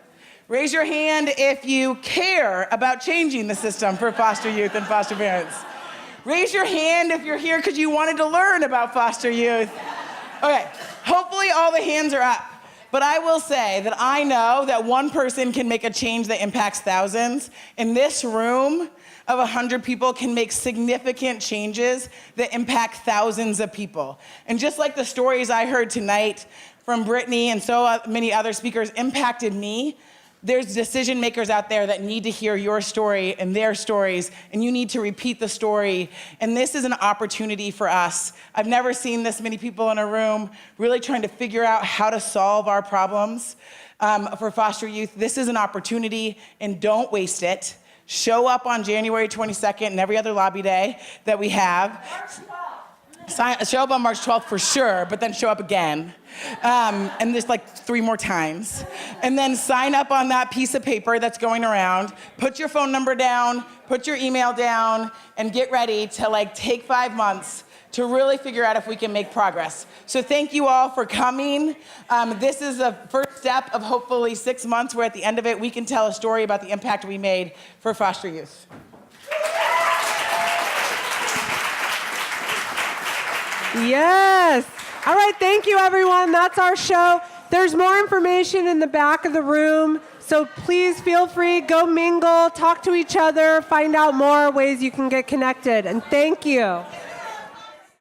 Raise your hand if you care about changing the system for foster youth and foster parents. Raise your hand if you're here because you wanted to learn about foster youth. Okay, hopefully all the hands are up. But I will say that I know that one person can make a change that impacts thousands. In this room of 100 people can make significant changes that impact thousands of people. And just like the stories I heard tonight from Brittany and so many other speakers impacted me, there's decision makers out there that need to hear your story and their stories, and you need to repeat the story. And this is an opportunity for us. I've never seen this many people in a room really trying to figure out how to solve our problems for foster youth. This is an opportunity, and don't waste it. Show up on January 22nd and every other lobby day that we have. Show up on March 12th for sure, but then show up again. And there's like 3 more times. And then sign up on that piece of paper that's going around. Put your phone number down, put your email down, and get ready to take 5 months to really figure out if we can make progress. So thank you all for coming. This is the first step of hopefully 6 months where at the end of it, we can tell a story about the impact we made for foster youth. Yes. All right, thank you, everyone. That's our show. There's more information in the back of the room, so please feel free, go mingle, talk to each other, find out more ways you can get connected, and thank you.